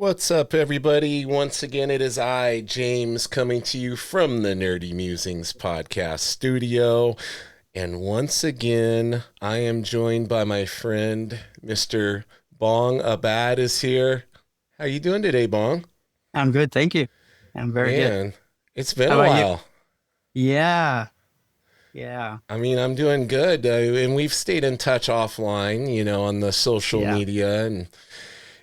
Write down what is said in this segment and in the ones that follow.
What's up, everybody? Once again, it is I, James, coming to you from the Nerdy Mewzings podcast studio. And once again, I am joined by my friend, Mr. Bong Abad is here. How you doing today, Bong? I'm good, thank you. I'm very good. Man, it's been How a about you? while. Yeah, yeah, I'm doing good. And we've stayed in touch offline, on the social yeah. media. And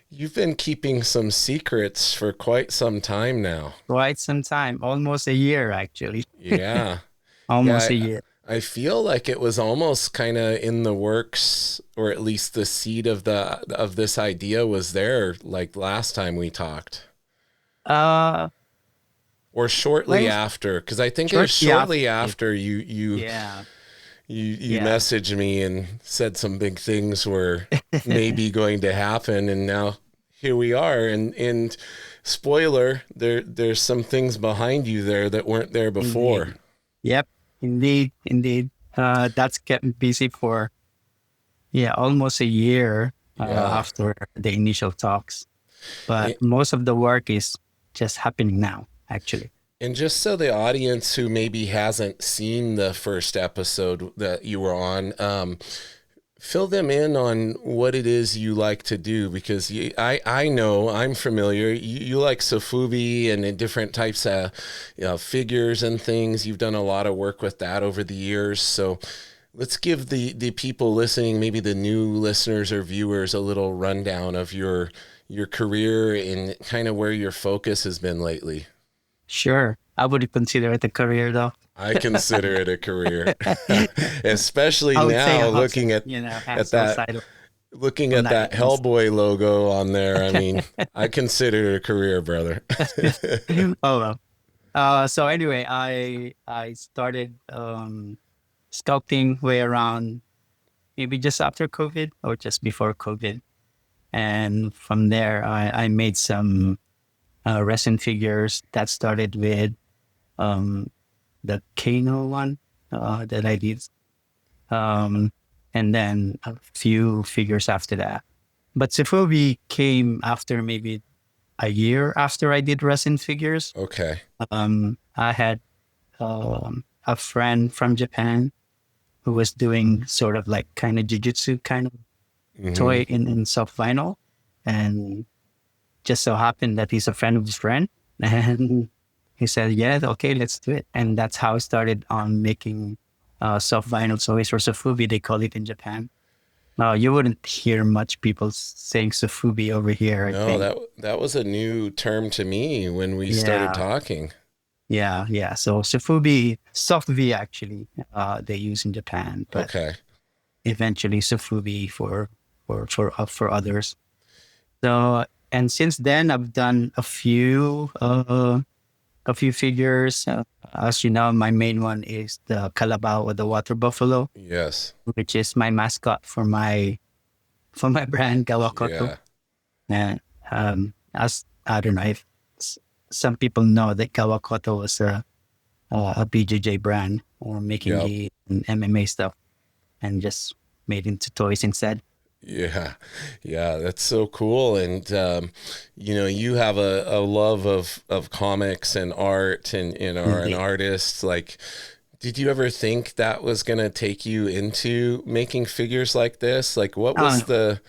you've been keeping some secrets for quite some time now. Quite some time, almost a year actually. Yeah. Almost Yeah, a year. I feel like it was almost kind of in the works, or at least the seed of this idea was there, like last time we talked, Uh, or shortly when after, because I think it was shortly after. shortly after Yeah, you yeah. messaged me and said some big things were maybe going to happen, and now here we are. And spoiler, there's some things behind you there that weren't there before. Indeed. Yep, indeed. That's kept me busy for almost a year Yeah. after the initial talks. But most of the work is just happening now, actually. And just so the audience who maybe hasn't seen the first episode that you were on, fill them in on what it is you like to do, because I know I'm familiar. You like Sofubi and different types of figures and things. You've done a lot of work with that over the years. So let's give the people listening, maybe the new listeners or viewers, a little rundown of your career and kind of where your focus has been lately. Sure, I would consider it a career though. I consider it a career, especially I would say now a hustle, at hustle that side of looking on at that that end. Hellboy logo on there. I mean, I consider it a career, brother. Oh well. So anyway, I started sculpting way around maybe just after COVID or just before COVID, and from there I made some resin figures that started with um the Kano one that I did, um, and then a few figures after that. But Sofubi came after maybe a year after I did resin figures. Okay. I had a friend from Japan who was doing sort of like kind of jiu-jitsu kind of Hmm. toy in soft vinyl. And just so happened that he's a friend of his friend. And he said, yeah, okay, let's do it. And that's how I started on making soft vinyl toys, or Sofubi, they call it in Japan. You wouldn't hear much people saying Sofubi over here, I No, think. that was a new term to me when we started Yeah, talking. yeah. So Sofubi, soft V actually, they use in Japan, but Okay. eventually Sofubi for others. So, and since then I've done a few figures. As you know, my main one is the Calabao or the water buffalo, Yes. which is my mascot for my brand Gawakoto. Yeah. And as I don't know if s- some people know that Gawakoto was a BJJ brand or making Yep. gi and MMA stuff, and just made into toys instead. Yeah, yeah, that's so cool. And you have a love of comics and art, and are an Indeed. artist. Like, did you ever think that was gonna take you into making figures like this? Like, Uh,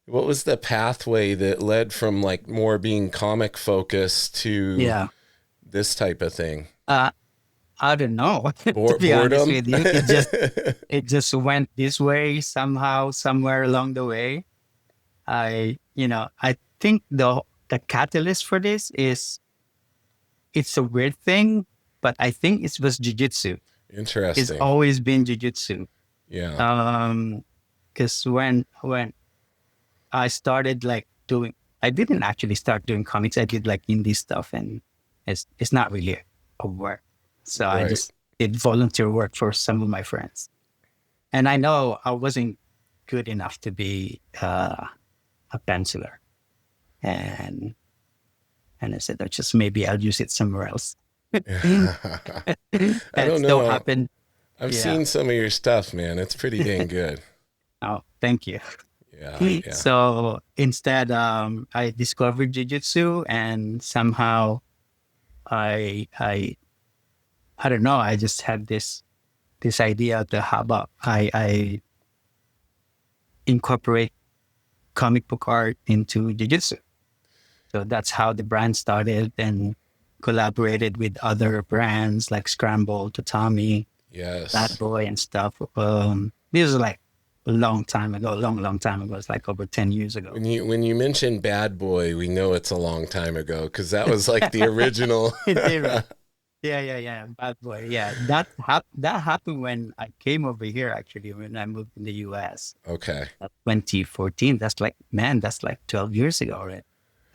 what was the pathway that led from like more being comic focused to yeah. this type of thing? Uh, I don't know. To be honest Boredom? with you, it just went this way somehow, somewhere along the way. I think the catalyst for this is it's a weird thing, but I think it was jujitsu. It's Interesting. always been jujitsu. Yeah. Um, because when I started like doing, I didn't actually start doing comics. I did like indie stuff, and it's not really a work. So I Right. just did volunteer work for some of my friends, and I know I wasn't good enough to be a penciler, and I said, "Oh, just maybe I'll use it somewhere else." I That don't so know. happened. I've Yeah. seen some of your stuff, man. It's pretty dang good. Oh, thank you. Yeah, yeah. So instead, I discovered Jiu-Jitsu, and somehow I I I don't know. I just had this idea to how about I incorporate comic book art into Jiu-Jitsu. So that's how the brand started, and collaborated with other brands like Scramble, Tatami, Bad Yes. Boy, and stuff. This was like a long time ago, long time ago. It's like over 10 years ago. When you mention Bad Boy, we know it's a long time ago because that was like the original. Zero. Yeah. Bad Boy. Yeah, that happened when I came over here. Actually, when I moved in the U.S. Okay. 2014. That's like 12 years ago, right?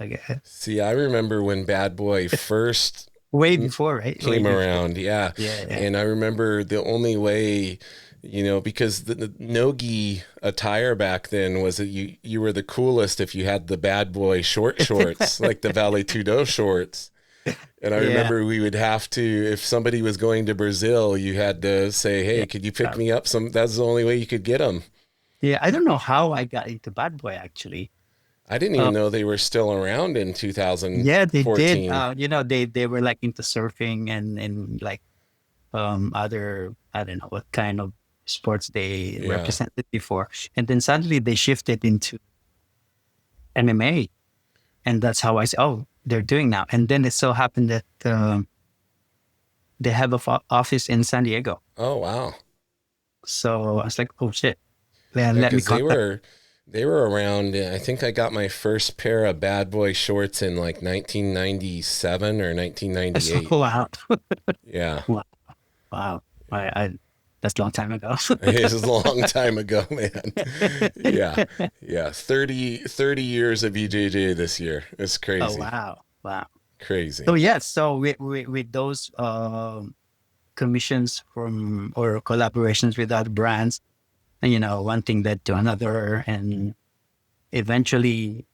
Like, See, I remember when Bad Boy first way before, right? Way came before. around. Yeah. Yeah. And I remember the only way, because the nogi attire back then was that you were the coolest if you had the Bad Boy short shorts, like the Vale Tudo shorts. And I Yeah. remember we would have to, if somebody was going to Brazil, you had to say, hey, Yeah. could you pick me up some? That's the only way you could get them. Yeah. I don't know how I got into Bad Boy actually. I didn't Uh, even know they were still around in yeah, they did. 2014. They were like into surfing and like other, I don't know what kind of sports they Yeah. represented before. And then suddenly they shifted into MMA. And that's how I said, oh, they're doing now. And then it so happened that they have a office in San Diego. Oh, wow. So I was like, oh shit, Yeah, let me because they contact. were they were around. I think I got my first pair of Bad Boy shorts in like 1997 or So 1998. wow, Yeah, wow, wow. I that's a long time ago. it was a long time ago, man. Yeah, yeah. 30 years of EJJ this year. It's Oh crazy, wow, wow. So crazy. yes, so with those commissions from or collaborations with other brands, and one thing led to another, and eventually,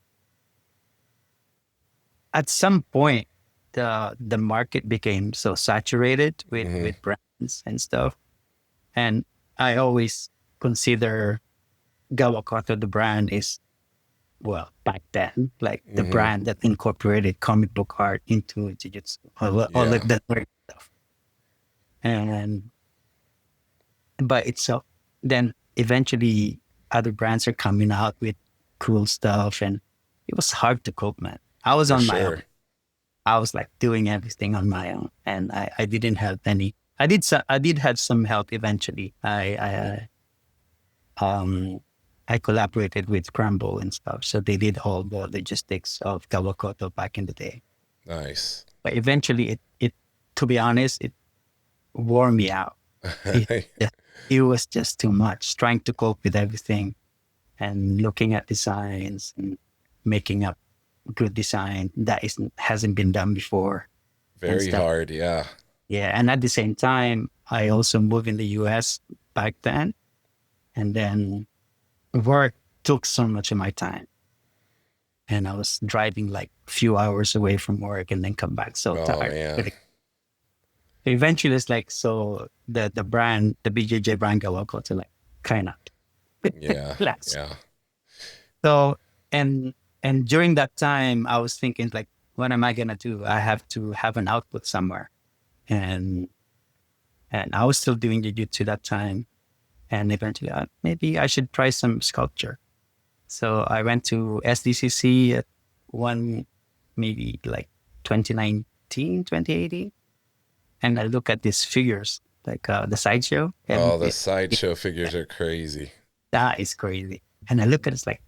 at some point, the market became so saturated with Hmm. brands and stuff, and I always consider Gawakoto the brand is, well, back then, like the Hmm. brand that incorporated comic book art into Jiu-Jitsu, all Yeah, of that weird stuff. And but it's so then eventually other brands are coming out with cool stuff, and it was hard to cope, man. I was for on my sure. own. I was like doing everything on my own, and I didn't have any. I did have some help eventually. Um I collaborated with Scramble and stuff, so they did all the logistics of Gawakoto back in the day. Nice. But eventually, it to be honest, it wore me out. It it was just too much trying to cope with everything and looking at designs and making up good design that hasn't been done before and Very stuff. hard. Yeah. Yeah, and at the same time, I also moved in the U.S. back then, and then work took so much of my time, and I was driving like a few hours away from work and then come back so Oh tired. man. But eventually, it's like so the brand, the BJJ brand, Gawakoto to like kind of Yeah. less. Yeah. So and and during that time, I was thinking like, what am I gonna do? I have to have an output somewhere, and I was still doing jiu-jitsu that time, and eventually maybe I should try some sculpture. So I went to SDCC at one maybe like 2019, 2018, and I look at these figures like the sideshow, and Oh, the sideshow figures are crazy. that is crazy. And I look at it, it's like,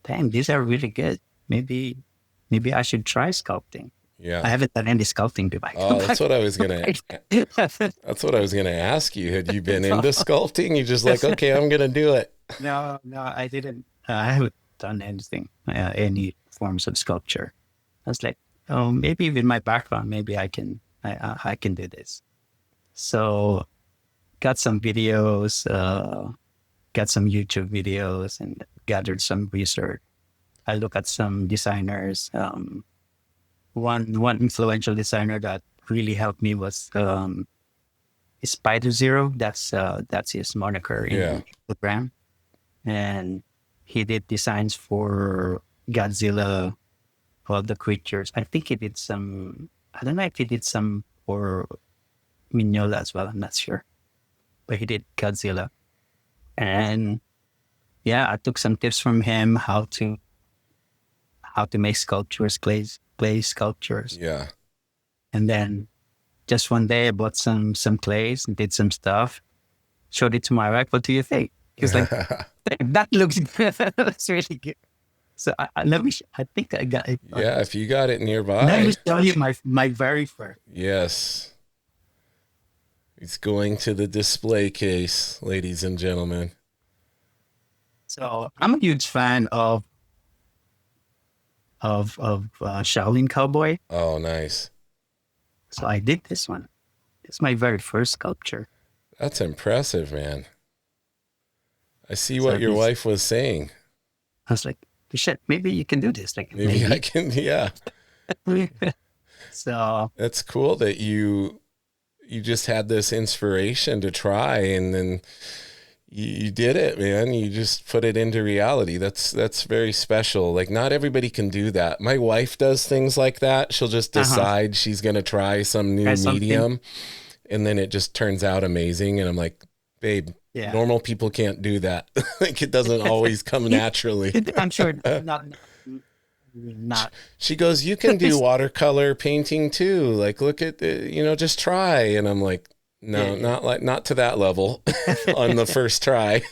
damn, these are really good. Maybe I should try sculpting. I Yeah. haven't done any sculpting Oh, that's what I was gonna. before. That's what I was gonna ask you. Had you been into sculpting? You just like, okay, I'm gonna do it. No, I didn't. I haven't done anything, any forms of sculpture. I was like, oh, maybe with my background, maybe I can do this. So got some videos, got some YouTube videos, and gathered some research. I look at some designers. One influential designer that really helped me was Spider Zero. That's his moniker Yeah. in Instagram, and he did designs for Godzilla, all the creatures. I think he did some. I don't know if he did some for Mignola as well. I'm not sure, but he did Godzilla. And yeah, I took some tips from him how to make sculptures, clay sculptures. Yeah. And then just one day I bought some clays and did some stuff. Showed it to my wife. What do you think? He was like, that looks good. That's really good. So I think I got it. Yeah, if you got it nearby. Let me show you my very first. Yes. It's going to the display case, ladies and gentlemen. So I'm a huge fan of Shaolin Cowboy. Oh, nice. So I did this one. It's my very first sculpture. That's impressive, man. I see what your wife was saying. I was like, shit, maybe you can do this. Like Maybe I can, yeah. So that's cool that you just had this inspiration to try, and then you did it, man. You just put it into reality. That's very special. Like, not everybody can do that. My wife does things like that. She'll just decide she's going to try some new medium, and then it just turns out amazing. And I'm like, babe, normal people can't do that. Like, it doesn't always come naturally. I'm sure not. She goes, you can do watercolor painting too. Like, look at just try. And I'm like, no, not to that level on the first try.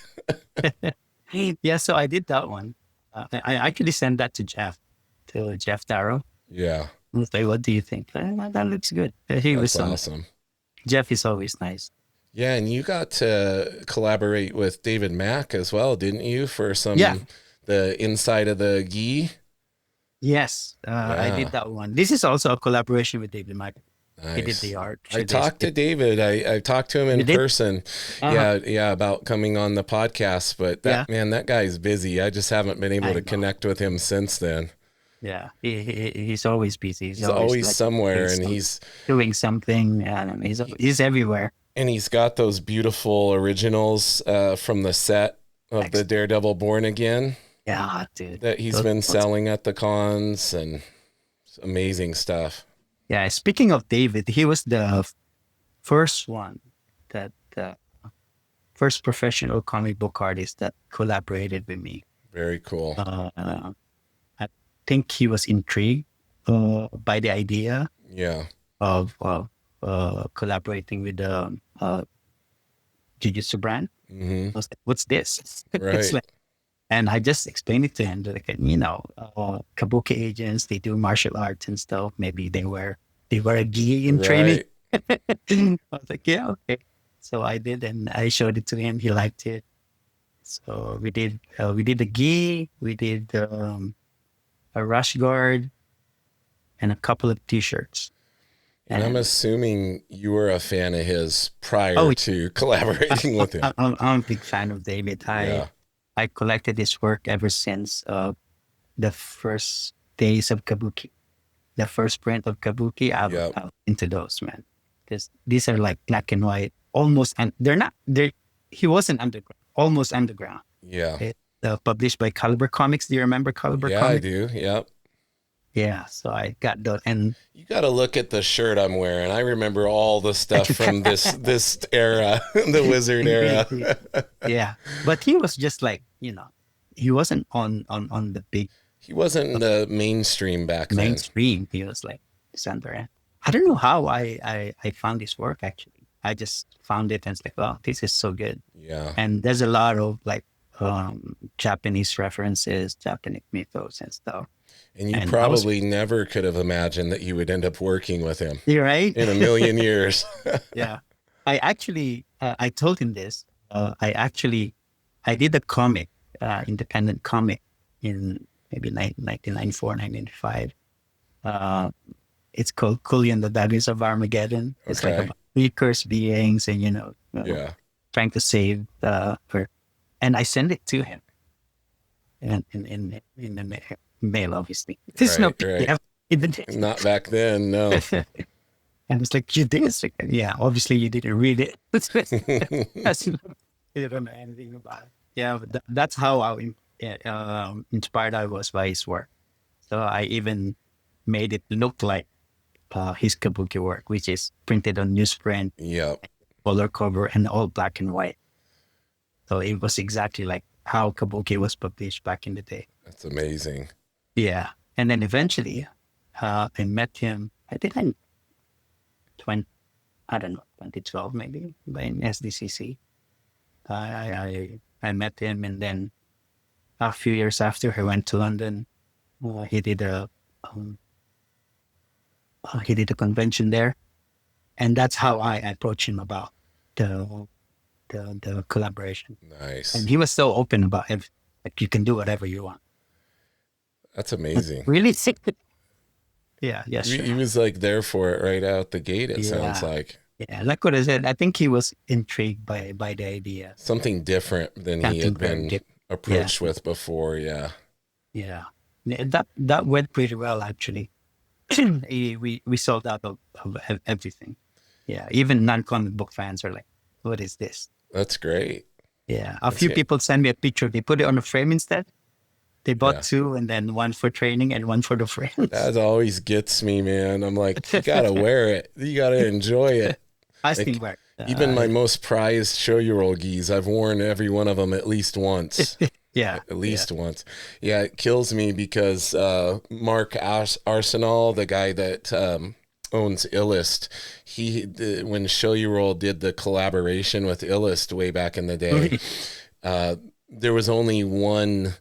Yeah, so I did that one. I actually sent that to Jeff Darrow. Yeah. I was like, what do you think? That looks good. He was awesome. Jeff is always nice. Yeah, and you got to collaborate with David Mack as well, didn't you, for some the inside of the gi? Yes, I did that one. This is also a collaboration with David Mack. Nice. He did the art. I talked to David. I talked to him in person. Yeah, about coming on the podcast. But that guy's busy. I just haven't been able to connect with him since then. Yeah, he's always busy. He's always like, somewhere, and he's doing something. And he's everywhere. And he's got those beautiful originals from the set of the Daredevil Born Again. Yeah, dude. That he's been selling at the cons, and it's amazing stuff. Yeah, speaking of David, he was the first professional comic book artist that collaborated with me. Very cool. I think he was intrigued by the idea of collaborating with the Jiu-Jitsu brand. Mm-hmm. I was like, what's this? Right. And I just explained it to him, like, kabuki agents, they do martial arts and stuff. Maybe they wear a gi in training. I was like, yeah, okay. So I did, and I showed it to him. He liked it. So we did the gi, we did a rash guard, and a couple of T-shirts. And I'm assuming you were a fan of his prior to collaborating with him. I'm a big fan of David. I collected his work ever since the first days of Kabuki. The first print of Kabuki, I'm into those, man. These are like black and white, almost, and he wasn't underground, almost underground. Yeah. Published by Caliber Comics. Do you remember Caliber Comics? Yeah, I do. Yep. Yeah, so I got those. And you got to look at the shirt I'm wearing. I remember all the stuff from this era, the Wizard era. Yeah, but he was just like, he wasn't on the big. He wasn't the mainstream back then. Mainstream. He was like Sandra. I don't know how I found his work, actually. I just found it and it's like, wow, this is so good. Yeah. And there's a lot of like Japanese references, Japanese mythos and stuff. And you probably never could have imagined that you would end up working with him. You're right. In a million years. Yeah. I actually, I told him this. I did a comic, independent comic in maybe 1994, 1995. It's called Kuli and the Daggers of Armageddon. It's like about three cursed beings and, trying to save her. And I sent it to him. And in the mail, obviously. There's no PDF. Not back then, no. And it's like, you did? Like, yeah, obviously you didn't read it. You don't know anything about it. Yeah, but that's how inspired I was by his work. So I even made it look like his kabuki work, which is printed on newsprint, Yep. color cover, and all black and white. So it was exactly like how kabuki was published back in the day. That's amazing. Yeah. And then eventually I met him, I think in 2012 maybe, by in SDCC. I met him, and then a few years after, he went to London. He did a convention there, and that's how I approached him about the collaboration. Nice. And he was so open about it, like you can do whatever you want. That's amazing. Really sick. Yeah, yes. He, Sure. he was like there for it right out the gate. It sounds like like what I said. I think he was intrigued by the idea. something different than he had been approached with before. Yeah. Yeah, that went pretty well actually. we sold out of everything. Yeah, even non-comic book fans are like, "What is this?" That's great. Yeah, a few people send me a picture. They put it on a frame instead. They bought two, and then one for training and one for the friends. That always gets me, man. I'm like, you gotta wear it. You gotta enjoy it. I still wear it. Even my most prized show-year-old gis, I've worn every one of them at least once. Yeah. At least once. Yeah, it kills me because Mark Arsenal, the guy that owns Illust, when Show-Year-Old did the collaboration with Illust way back in the day, there was only one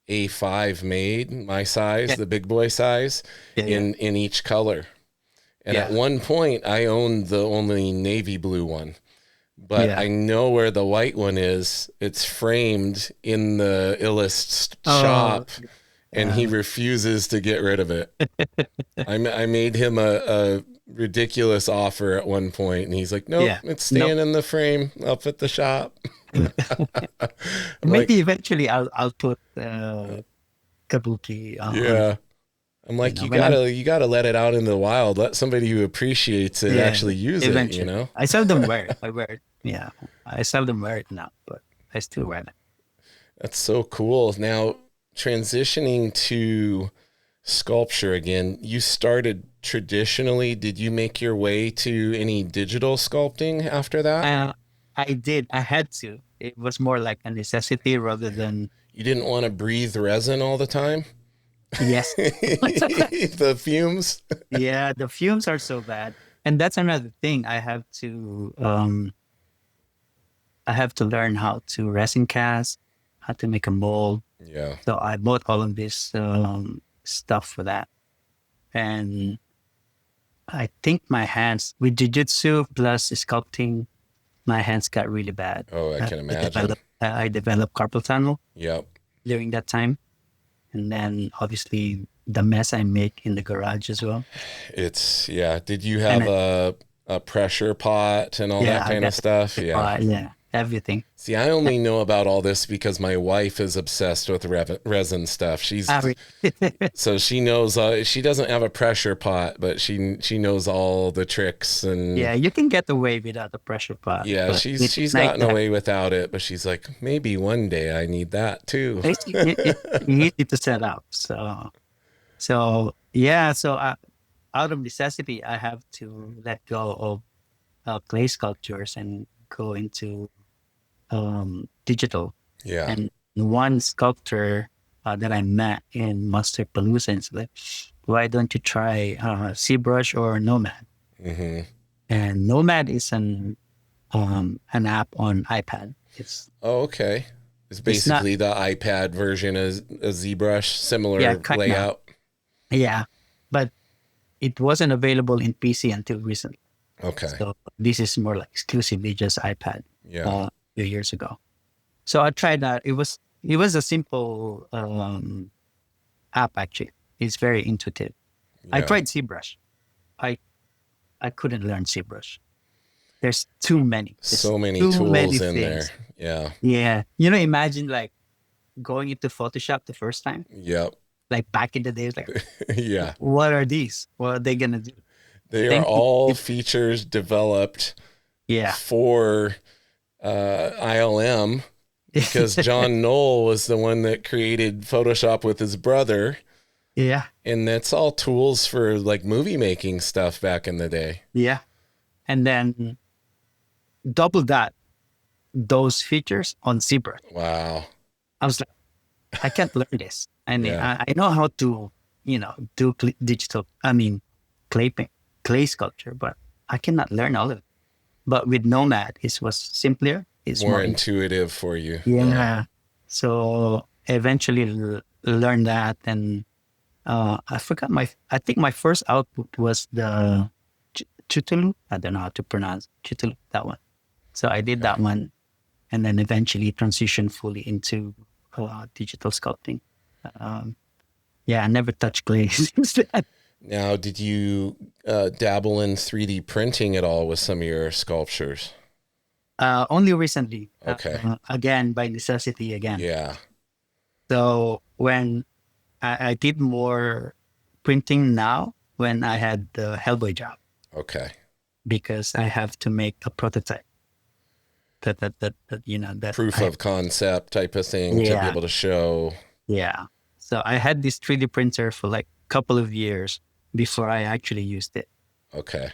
A5 made, my size, the big boy size, in each color. And at one point, I owned the only navy blue one. But I know where the white one is. It's framed in the Illust shop, and he refuses to get rid of it. I made him a ridiculous offer at one point, and he's like, "Nope, it's staying in the frame up at the shop." Maybe eventually I'll put kabuki on. Yeah. I'm like, you gotta let it out in the wild. Let somebody who appreciates it actually use it, you know? I seldom wear it. I wear it. Yeah. I seldom wear it now, but I still wear it. That's so cool. Now, transitioning to sculpture again, you started traditionally. Did you make your way to any digital sculpting after that? I did. I had to. It was more like a necessity rather than... You didn't want to breathe resin all the time? Yes. The fumes? Yeah, the fumes are so bad. And that's another thing. I have to learn how to resin cast, how to make a mold. Yeah. So I bought all of this stuff for that. And I think my hands, with Jiu-Jitsu plus sculpting, my hands got really bad. Oh, I can imagine. I developed carpal tunnel during that time. And then obviously the mess I make in the garage as well. Did you have a pressure pot and all that kind of stuff? Yeah, everything. See, I only know about all this because my wife is obsessed with resin stuff. So she knows, she doesn't have a pressure pot, but she knows all the tricks. And yeah, you can get away without a pressure pot. Yeah, she's gotten away without it, but she's like, maybe one day I need that too. It's easy to set up. So out of necessity, I have to let go of clay sculptures and go into digital. Yeah. And one sculptor that I met in Masterpalooza is like, why don't you try ZBrush or Nomad? Mm-hmm. And Nomad is an app on iPad. Okay. It's basically the iPad version of ZBrush, similar layout. Yeah, but it wasn't available in PC until recently. Okay. So this is more like exclusively just iPad. Yeah. A few years ago. So I tried that. It was a simple app actually. It's very intuitive. Yeah. I tried ZBrush. I couldn't learn ZBrush. There's too many. So many tools in there. Yeah. Yeah. Imagine like going into Photoshop the first time. Yep. Like back in the days, like, yeah. What are these? What are they going to do? They are all features developed for ILM because John Knoll was the one that created Photoshop with his brother. Yeah. And that's all tools for like movie making stuff back in the day. Yeah. And then double that, those features on Zebra. Wow. I was like, I can't learn this. I mean, Yeah. I know how to, do clay sculpture, but I cannot learn all of it. But with Nomad, it was simpler. It's More intuitive for you. Yeah. So eventually learned that. And I forgot I think my first output was the Chutulu. I don't know how to pronounce Chutulu, that one. So I did that one, and then eventually transitioned fully into digital sculpting. I never touched clay since then. Now, did you dabble in 3D printing at all with some of your sculptures? Only recently. Okay. Again, by necessity again. Yeah. So when I did more printing now when I had the Hellboy job. Okay. Because I have to make a prototype. That proof of concept type of thing to be able to show. Yeah. So I had this 3D printer for like a couple of years before I actually used it. Okay.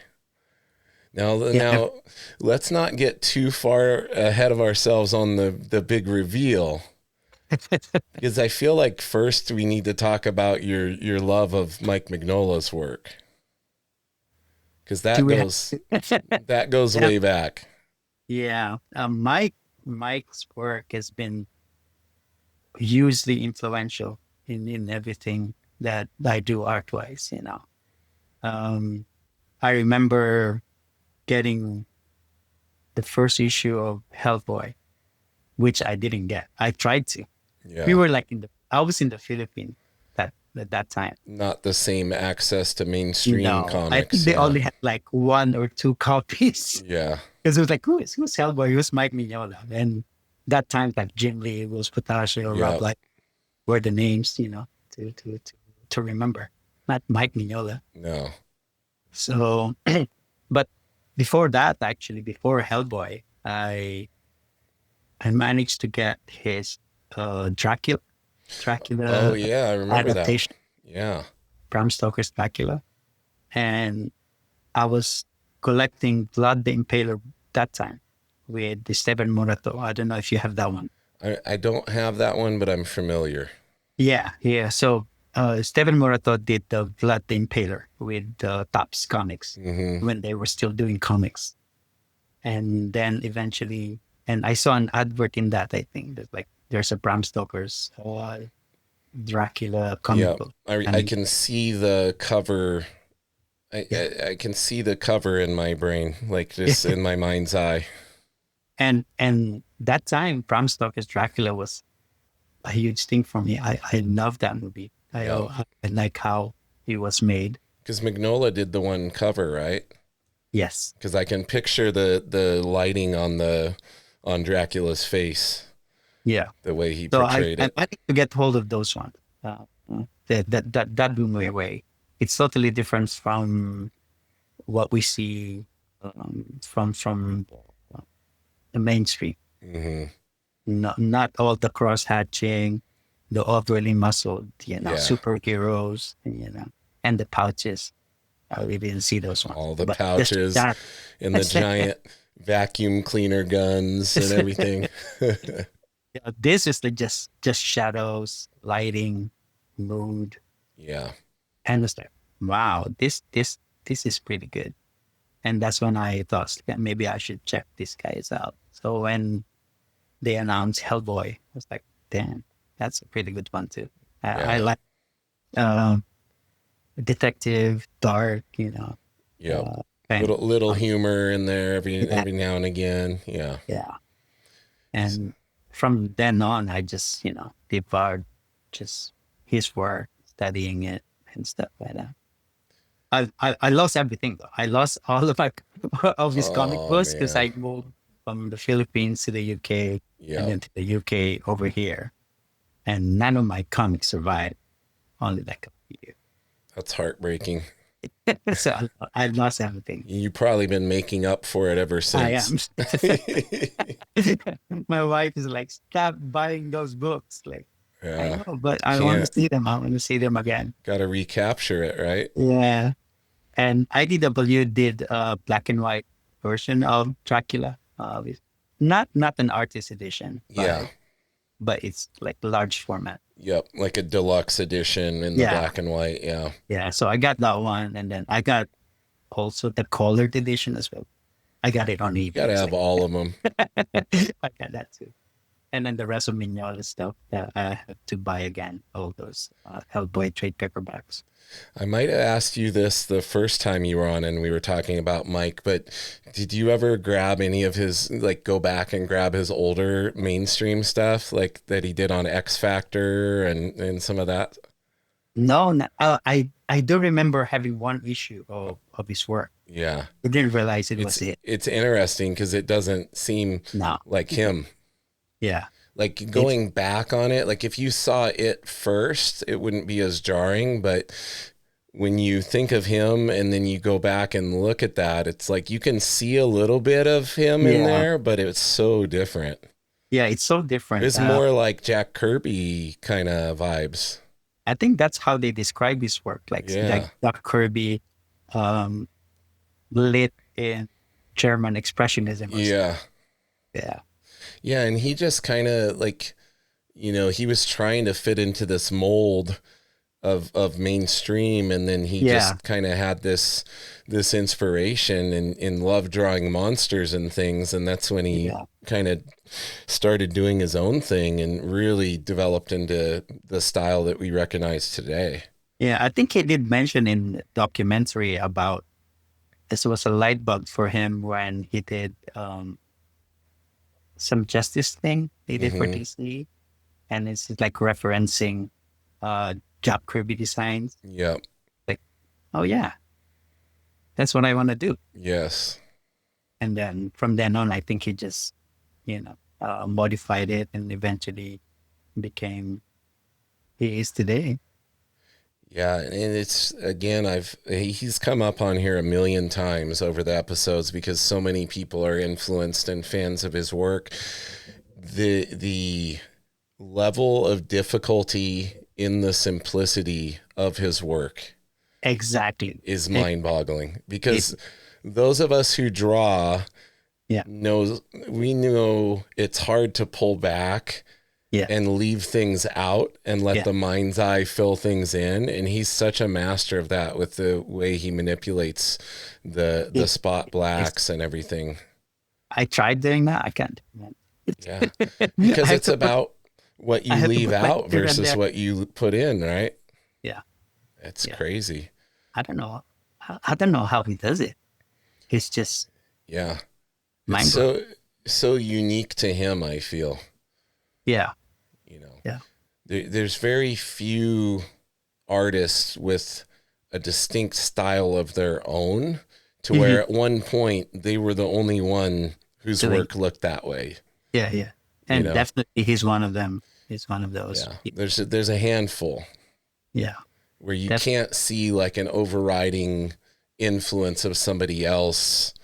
Now let's not get too far ahead of ourselves on the big reveal. Because I feel like first we need to talk about your love of Mike Mignola's work. Because that goes way back. Yeah. Mike's work has been hugely influential in everything that I do art-wise, I remember getting the first issue of Hellboy, which I didn't get. I tried to. Yeah. We were like I was in the Philippines at that time. Not the same access to mainstream comics. I think they only had like 1 or 2 copies. Yeah. Because it was like, who's Hellboy? Who's Mike Mignola? And that time, like Jim Lee, Will Spatacio, Rob Light were the names, to remember. Not Mike Mignola. No. So, but before that, actually, before Hellboy, I managed to get his Dracula. Oh yeah, I remember adaptation. That. Yeah. Bram Stoker's Dracula. And I was collecting Blood the Impaler that time with the Esteban Morato. I don't know if you have that one. I don't have that one, but I'm familiar. Yeah. So Esteban Morato did the Blood the Impaler with Topps Comics when they were still doing comics. And then eventually, and I saw an advert in that, I think, that like there's a Bram Stoker's Dracula comic book. I can see the cover. I can see the cover in my brain, like just in my mind's eye. And that time, Bram Stoker's Dracula was a huge thing for me. I love that movie. I like how it was made. Because Mignola did the one cover, right? Yes. Because I can picture the lighting on Dracula's face. Yeah. The way he portrayed it. I need to get hold of those ones. That blew me away. It's totally different from what we see from the mainstream. Mm-hmm. Not all the cross hatching, the overly muscled, superheroes, and the pouches. We didn't see those ones. All the pouches and the giant vacuum cleaner guns and everything. This is just shadows, lighting, mood. Yeah. And it's like, wow, this is pretty good. And that's when I thought maybe I should check these guys out. So when they announced Hellboy, I was like, damn, that's a pretty good one too. I like detective, dark, Yeah. Little humor in there every now and again. Yeah. Yeah. And from then on, I just, devoured just his work, studying it and stuff like that. I lost everything though. I lost all of his comic books because I moved from the Philippines to the UK and then to the UK over here. And none of my comics survived. Only like a few. That's heartbreaking. So I lost everything. You've probably been making up for it ever I since. am. My wife is like, stop buying those books. Like, I Yeah. know, but I want to Can't. see them. I want to see them again. Got to recapture it, right? Yeah. And IDW did a black and white version of Dracula. Not an artist edition, Yeah. but it's like large format. Yep. Like a deluxe edition in the Yeah. black and white. Yeah. Yeah. So I got that one, and then I got also the colored edition as well. I got it on eBay. Got to have all of them. I got that too. And then the rest of Mignola stuff that I had to buy again, all those Hellboy trade paperbacks. I might have asked you this the first time you were on and we were talking about Mike, but did you ever grab any of his, like go back and grab his older mainstream stuff like that he did on X Factor and some of that? No, I do remember having one issue of his work. Yeah. I didn't realize it was it. It's interesting because it doesn't seem No. like him. Yeah. Like going back on it, like if you saw it first, it wouldn't be as jarring. But when you think of him and then you go back and look at that, it's like you can see a little bit of him in there, but it's so different. Yeah, it's so different. It's more like Jack Kirby kind of vibes. I think that's how they describe his work, like Jack Kirby, lit in German expressionism. Yeah. Yeah. Yeah, and he just kind of like, you know, he was trying to fit into this mold of mainstream, and then he just kind of had this inspiration and loved drawing monsters and things, and that's when he kind of started doing his own thing and really developed into the style that we recognize today. Yeah, I think he did mention in the documentary about this was a light bulb for him when he did some justice thing they did for DC, and it's like referencing Jack Kirby designs. Yep. Like, oh yeah, that's what I want to do. Yes. And then from then on, I think he just, modified it and eventually became he is today. Yeah, and it's again, he's come up on here a million times over the episodes because so many people are influenced and fans of his work. The level of difficulty in the simplicity of his work exactly is mind-boggling, because those of us who draw know it's hard to pull back and leave things out and let the mind's eye fill things in. And he's such a master of that with the way he manipulates the spot blacks and everything. I tried doing that. I can't. Yeah. Because it's about what you leave out versus what you put in, right? Yeah. It's crazy. I don't know. I don't know how he does it. It's just it's so unique to him, I feel. Yeah. There's very few artists with a distinct style of their own to where at one point they were the only one whose work looked that way. Yeah. And definitely he's one of them. He's one of those. Yeah. There's a handful. Yeah. Where you can't see like an overriding influence of somebody else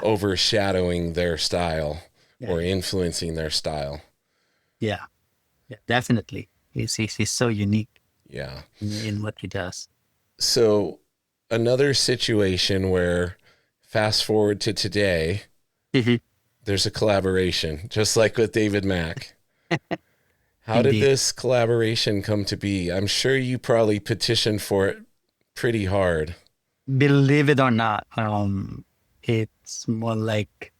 overshadowing their style or influencing their style. Yeah, definitely. He's so unique. Yeah. In what he does. So another situation where fast forward to today, there's a collaboration, just like with David Mack. How did this collaboration come to be? I'm sure you probably petitioned for it pretty hard. Believe it or not, it's more like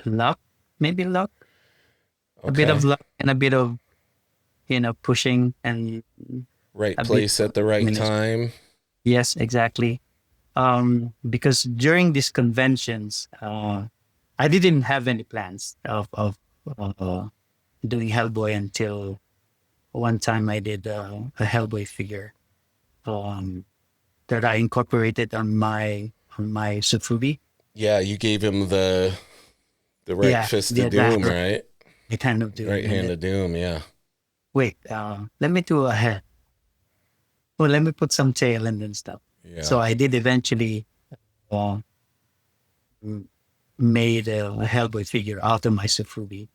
luck. Maybe luck, a bit of luck and a bit of, pushing and right place at the right time. Yes, exactly. Because during these conventions, I didn't have any plans of doing Hellboy until one time I did a Hellboy figure that I incorporated on my Sofubi. Yeah, you gave him the right fist of doom, right? The kind of doom. Right hand of doom, yeah. Wait, let me do a head. well, let me put some tail and then stuff. Yeah. So I did eventually uh, made a Hellboy figure out of my Sofubi.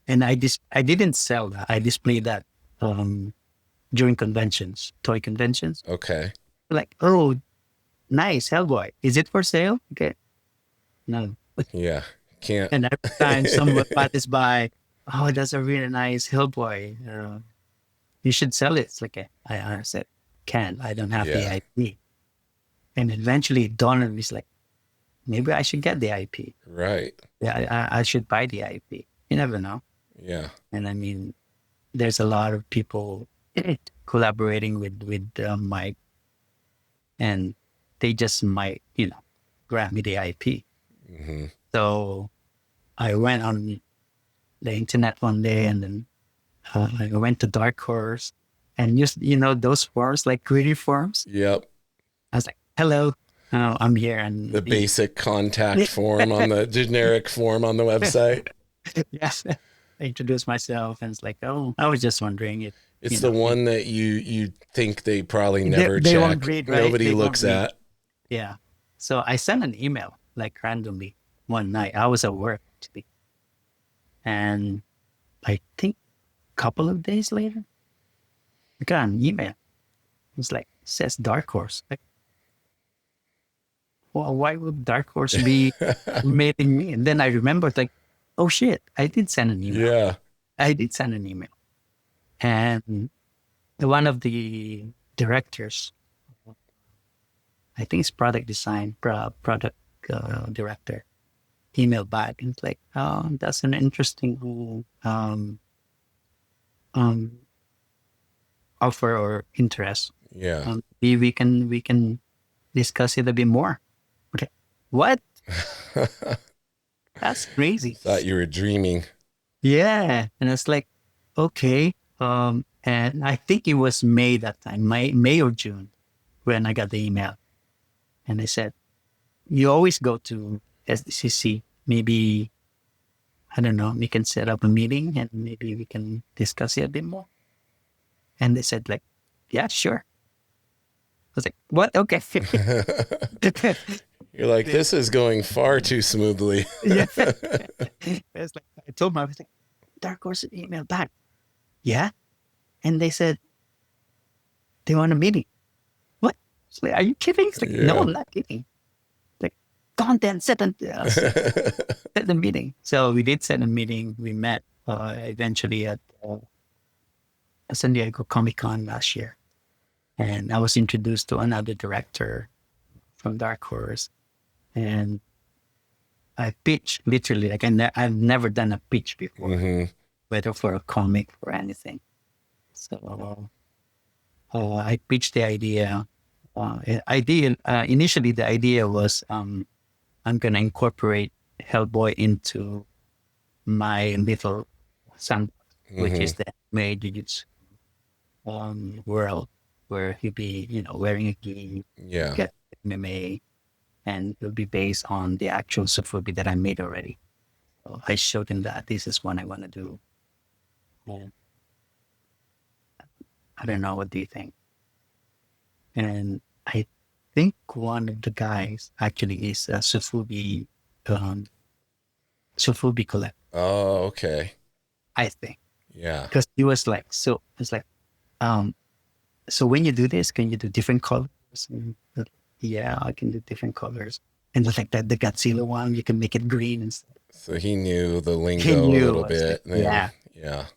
And I didn't sell that. I displayed that during conventions, toy conventions. Okay. Like, oh, nice Hellboy. Is it for sale? Okay. No. Yeah. Can't. And every time someone passes by, oh, that's a really nice Hellboy. You should sell it. It's like, I said, can't. I don't have the IP. And eventually it dawned on me, it's like, maybe I should get the IP. Right. Yeah, I should buy the IP. You never know. Yeah. And I mean, there's a lot of people collaborating with Mike, and they just might, grant me the IP. Mm-hmm. So I went on the internet one day, and then I went to Dark Horse, and just those forums, like query forums. Yep. I was like, "Hello, I'm here," and the basic contact form on the generic form on the website. Yes. I introduced myself, and it's like, oh, I was just wondering if it's the one that you think they probably never check. Won't read, right? Nobody looks at. Yeah. So I sent an email like randomly one night. I was at work actually, and I think a couple of days later, I got an email. It's like, says Dark Horse. Like, well, why would Dark Horse be mailing me? And then I remembered, like, oh shit, I did send an email. Yeah. I did send an email. And one of the directors, I think it's product design, product director, emailed back, and it's like, oh, that's an interesting offer or interest. Yeah. Maybe we can discuss it a bit more. Okay. What? That's crazy. Thought you were dreaming. Yeah. And it's like, okay. And I think it was May that time, May or June, when I got the email. And they said, you always go to SDCC. Maybe, I don't know, we can set up a meeting and maybe we can discuss it a bit more. And they said, like, yeah, sure. I was like, what? Okay. You're like, this is going far too smoothly. Yeah. It's like, I told them, I was like, Dark Horse emailed back. Yeah. And they said, they want a meeting. What? It's like, are you kidding? It's like, no, I'm not kidding. Like, content, set the meeting. So we did set a meeting. We met eventually at San Diego Comic-Con last year. And I was introduced to another director from Dark Horse. And I pitched literally, like I've never done a pitch before, whether for a comic or anything. So I pitched the idea. Initially, the idea was I'm going to incorporate Hellboy into my little sandbox, which is the anime Jiu-Jitsu world, where he'll be, wearing a gi, get MMA, and it'll be based on the actual Sofubi that I made already. So I showed him that this is what I want to do. And I don't know, what do you think? And I think one of the guys actually is a Sofubi collector. Oh, okay. I think. Yeah. Because he was like, so when you do this, can you do different colors? And yeah, I can do different colors. And like that, the Godzilla one, you can make it green and stuff. So he knew the lingo a little bit. Yeah. Yeah.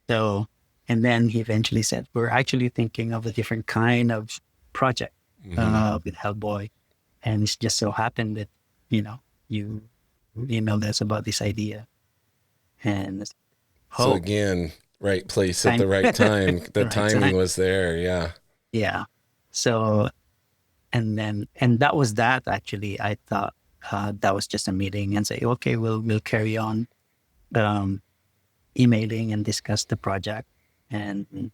So, and then he eventually said, we're actually thinking of a different kind of project with Hellboy. And it just so happened that, you emailed us about this idea. And so again, right place at the right time. The timing was there. Yeah. Yeah. So, and that was that actually. I thought that was just a meeting and say, okay, we'll carry on emailing and discuss the project and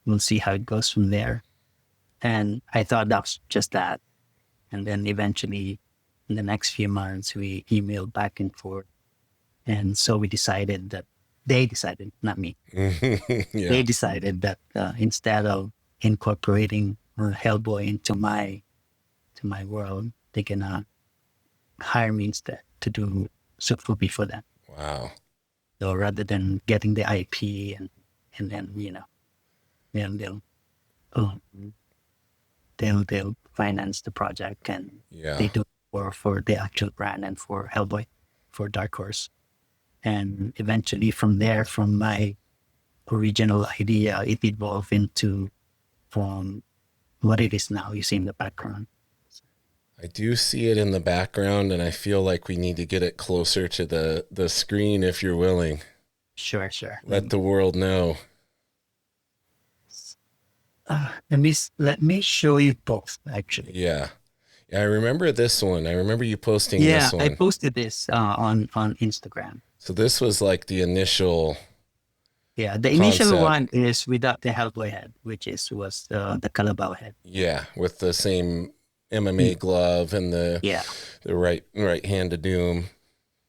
we'll see how it goes from there. And I thought that was just that. And then eventually in the next few months, we emailed back and forth. And so they decided, not me. Yeah. They decided that instead of incorporating Hellboy into my world, they're gonna hire me instead to do Sofubi for them. Wow. So rather than getting the IP and then then um, they'll finance the project, and Yeah. they do for the actual brand and for Hellboy, for Dark Horse. And eventually from there, from my original idea, it evolved into from what it is now. You see in the background. I do see it in the background, and I feel like we need to get it closer to the screen if you're willing. Sure. Let the world know. Let me show you both, actually. Yeah. I remember this one. I remember you posting this one. I posted this on Instagram. So this was like the initial. Yeah, the initial concept. one is without the Hellboy head, which was the Calabaw head. Yeah, with the same MMA glove and the right hand of doom.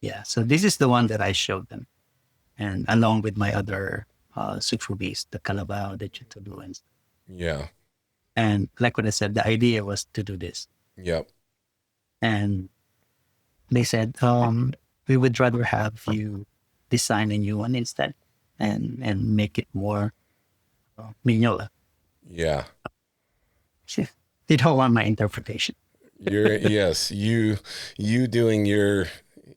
Yeah, so this is the one that I showed them, and along with my other Sufubis, the Calabaw, the Chitulu, and Yeah. And like what I said, the idea was to do this. Yep. And they said, we would rather have you design a new one instead and make it more Mignola. Yeah. They don't want my interpretation. Yes, you doing your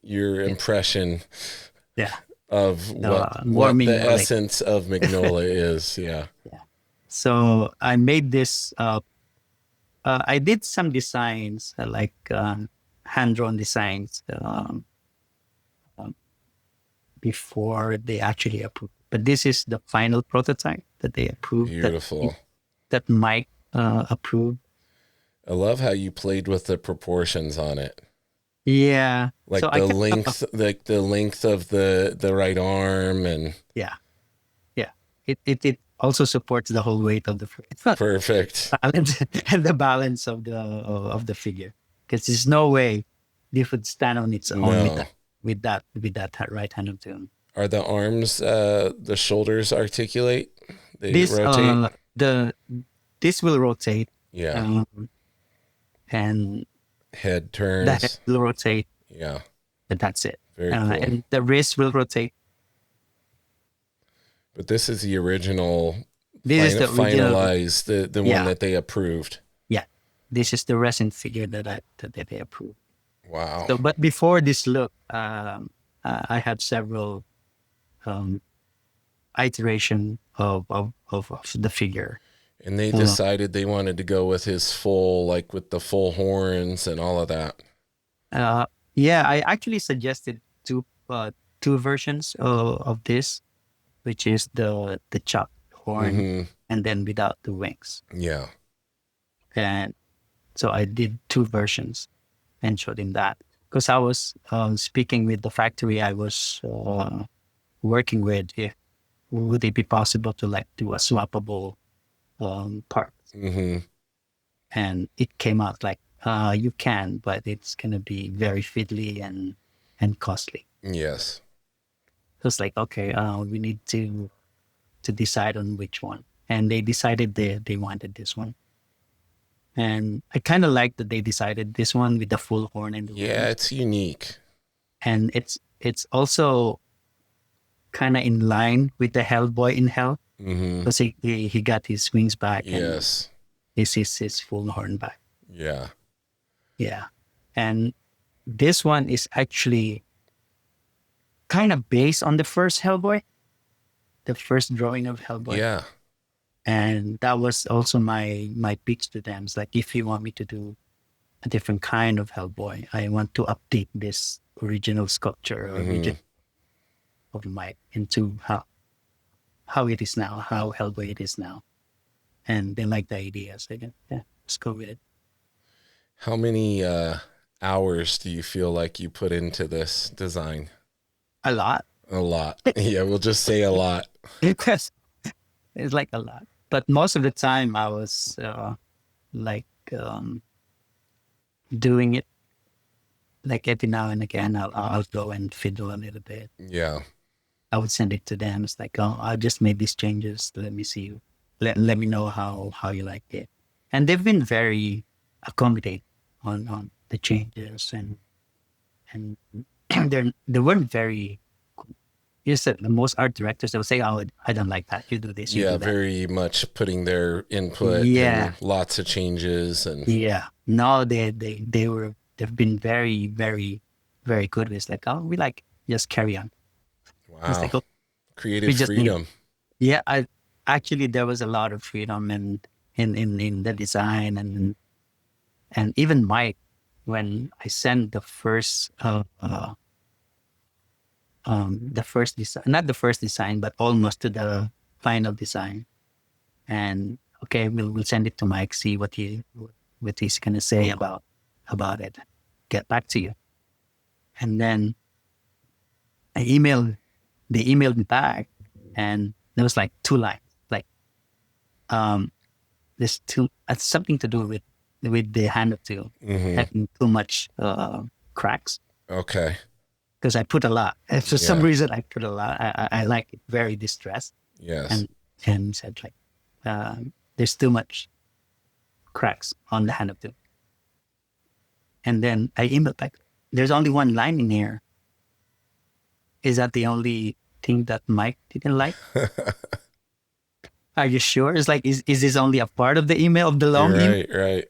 impression of what the essence of Mignola is. Yeah. So I made this. I did some designs, like hand-drawn designs, before they actually approved. But this is the final prototype that they approved. Beautiful. That Mike approved. I love how you played with the proportions on it. Yeah. Like so the length, like the length of the right arm, and yeah. It also supports the whole weight of the perfect balance and the balance of the figure, because there's no way this would stand on its own with that right hand of doom. Are the arms the shoulders articulate? They rotate. This will rotate. Yeah. And head turns. The head will rotate. Yeah. But that's it. Very cool. And the wrist will rotate. But this is the original. This is the finalized, the one that they approved. Yeah, this is the resin figure that they approved. Wow. So, but before this look, I had several iteration of the figure. And they decided they wanted to go with his full, like with the full horns and all of that. Yeah, I actually suggested two versions of this, which is the chopped horn and then without the wings. Yeah. And so I did two versions and showed him that, because I was speaking with the factory I was working with, if would it be possible to like do a swappable part. And it came out like you can, but it's gonna be very fiddly and costly. Yes. So it's like, okay, we need to decide on which one, and they decided they wanted this one. And I kind of like that they decided this one with the full horn and the wings. It's unique, and it's also kind of in line with the Hellboy in Hell, because he got his wings back. Yes. And he sees his full horn back. Yeah. Yeah. And this one is actually kind of based on the first Hellboy, the first drawing of Hellboy. Yeah. And that was also my pitch to them. It's like, if you want me to do a different kind of Hellboy, I want to update this original sculpture of Mike into how it is now, how Hellboy it is now. And they like the idea. So yeah, let's go with it. How many hours do you feel like you put into this design? A lot. A lot. Yeah, we'll just say a lot. Because it's like a lot. But most of the time I was doing it like every now and again. I'll go and fiddle a little bit. Yeah. I would send it to them. It's like, oh, I just made these changes. Let me see you. Let me know how you like it. and they've been very accommodating on the changes, and they weren't very. You said the most art directors, they would say, "Oh, I don't like that. You do this, you Yeah, do that." very much putting their input Yeah, and lots of changes and yeah. No, they've been very, very, very good. It's like, oh, we like just carry on. It's wow. like, oh, we Creative just need. freedom. Yeah, I actually there was a lot of freedom in the design, and even Mike, when I sent the first design, not the first design, but almost to the final design. And okay, we'll send it to Mike, see what he's gonna say about it. Get back to you. And then I emailed they emailed me back, and there was like 2 lines. Like there's something to do with the handle tool Hmm. having too much cracks. Okay. Because I put a lot. And for some Yeah. reason, I put a lot. I like it very distressed, Yes. and said like, there's too much cracks on the handle too. And then I emailed back. There's only 1 line in here. Is that the only thing that Mike didn't like? Are you sure? It's like, is this only a part of the email, of the long email? Right, right.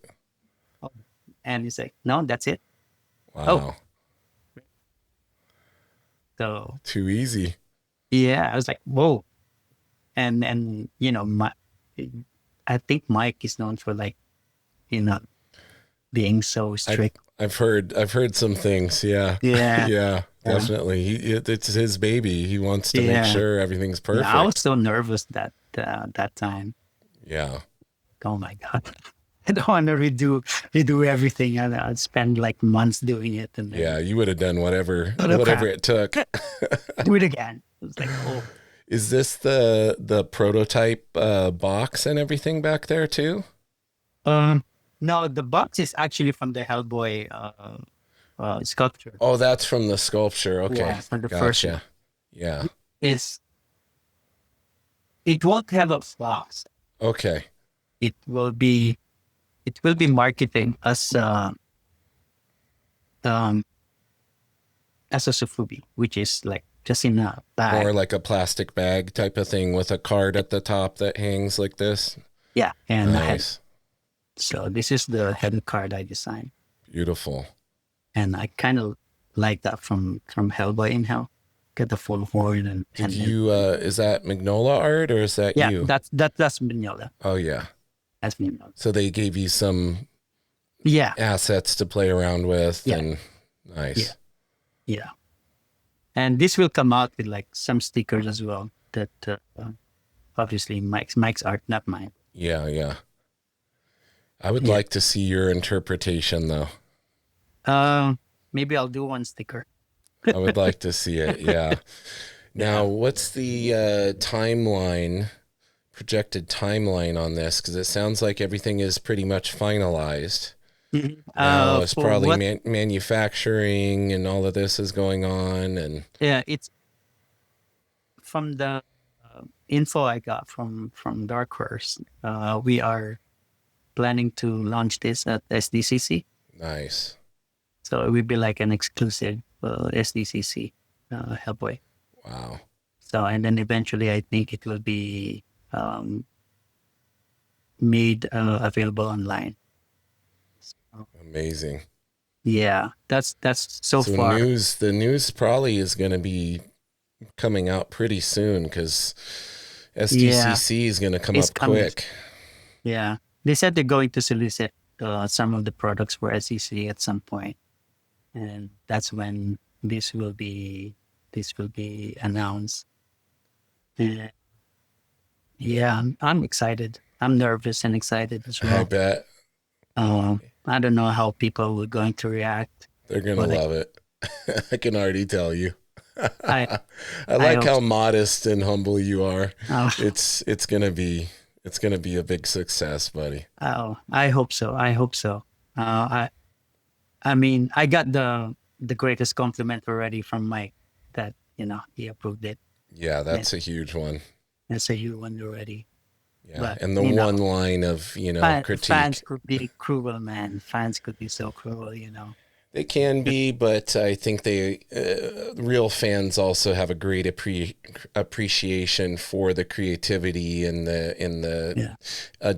And he's like, no, that's it. Wow. Oh, so Too easy. yeah, I was like, whoa. And I think Mike is known for like, you know, being so strict. I've heard some things. Yeah. Yeah. Yeah, definitely. It's his baby. He wants to make Yeah. sure everything's Yeah, I was perfect. so nervous that time. Yeah. Oh my God. I don't want to redo everything. And I'd spend like months doing it and then Yeah, you would have done whatever Oh, no whatever crap. it took. do it again. It was like, oh, Is this the prototype box and everything back there too? um, no, the box is actually from the Hellboy sculpture. Oh, that's from the sculpture. Okay. Yeah, from the first one. Gotcha. Yeah. Is it won't have a box. Okay. It will be marketing um as a Sofubi, which is like just in a bag. Or like a plastic bag type of thing with a card at the top that hangs like this. Yeah, and I had, Nice. so this is the head card I designed, Beautiful. and I kind of like that from Hellboy in Hell. Get the full horn and Did you is that Mignola art or is that yeah, you? that's Mignola. Oh yeah. That's Mignola. So they gave you some Yeah, assets to play around with Yeah. and nice. yeah. And this will come out with like some stickers as well. That obviously Mike's art, not mine. Yeah, yeah. I would Yeah. like to see your interpretation though. Maybe I'll do one sticker. I would like to see it. Yeah. Now, what's the projected timeline on this? Because it sounds like everything is pretty much finalized. Now it's For probably what? manufacturing and all of this is going on. And Yeah, it's from the info I got from Dark Horse. We are planning to launch this at SDCC, nice. so it will be like an exclusive SDCC Hellboy. Wow. So, and then eventually, I think it will be made available online. Amazing. Yeah, that's so So far. the news probably is going to be coming out pretty soon because SDCC is going to come It's up coming. quick. Yeah, they said they're going to solicit some of the products for SEC at some point, and that's when this will be announced. And yeah, I'm excited. I'm nervous and excited as I well. bet I don't know how people are going to react. they're going to But love it. I can already tell you. I I like hope how so. modest and humble you are. Oh, It's gonna be a big success, buddy. oh, I hope so. I hope so. I mean, I got the greatest compliment already from Mike that he approved it. Yeah, that's a huge one. That's a huge one already. Yeah. But And the you one know, line of, fans critique. could be cruel, man. Fans could be so cruel, They can be, but I think real fans also have a great appreciation for the creativity and Yeah. uh,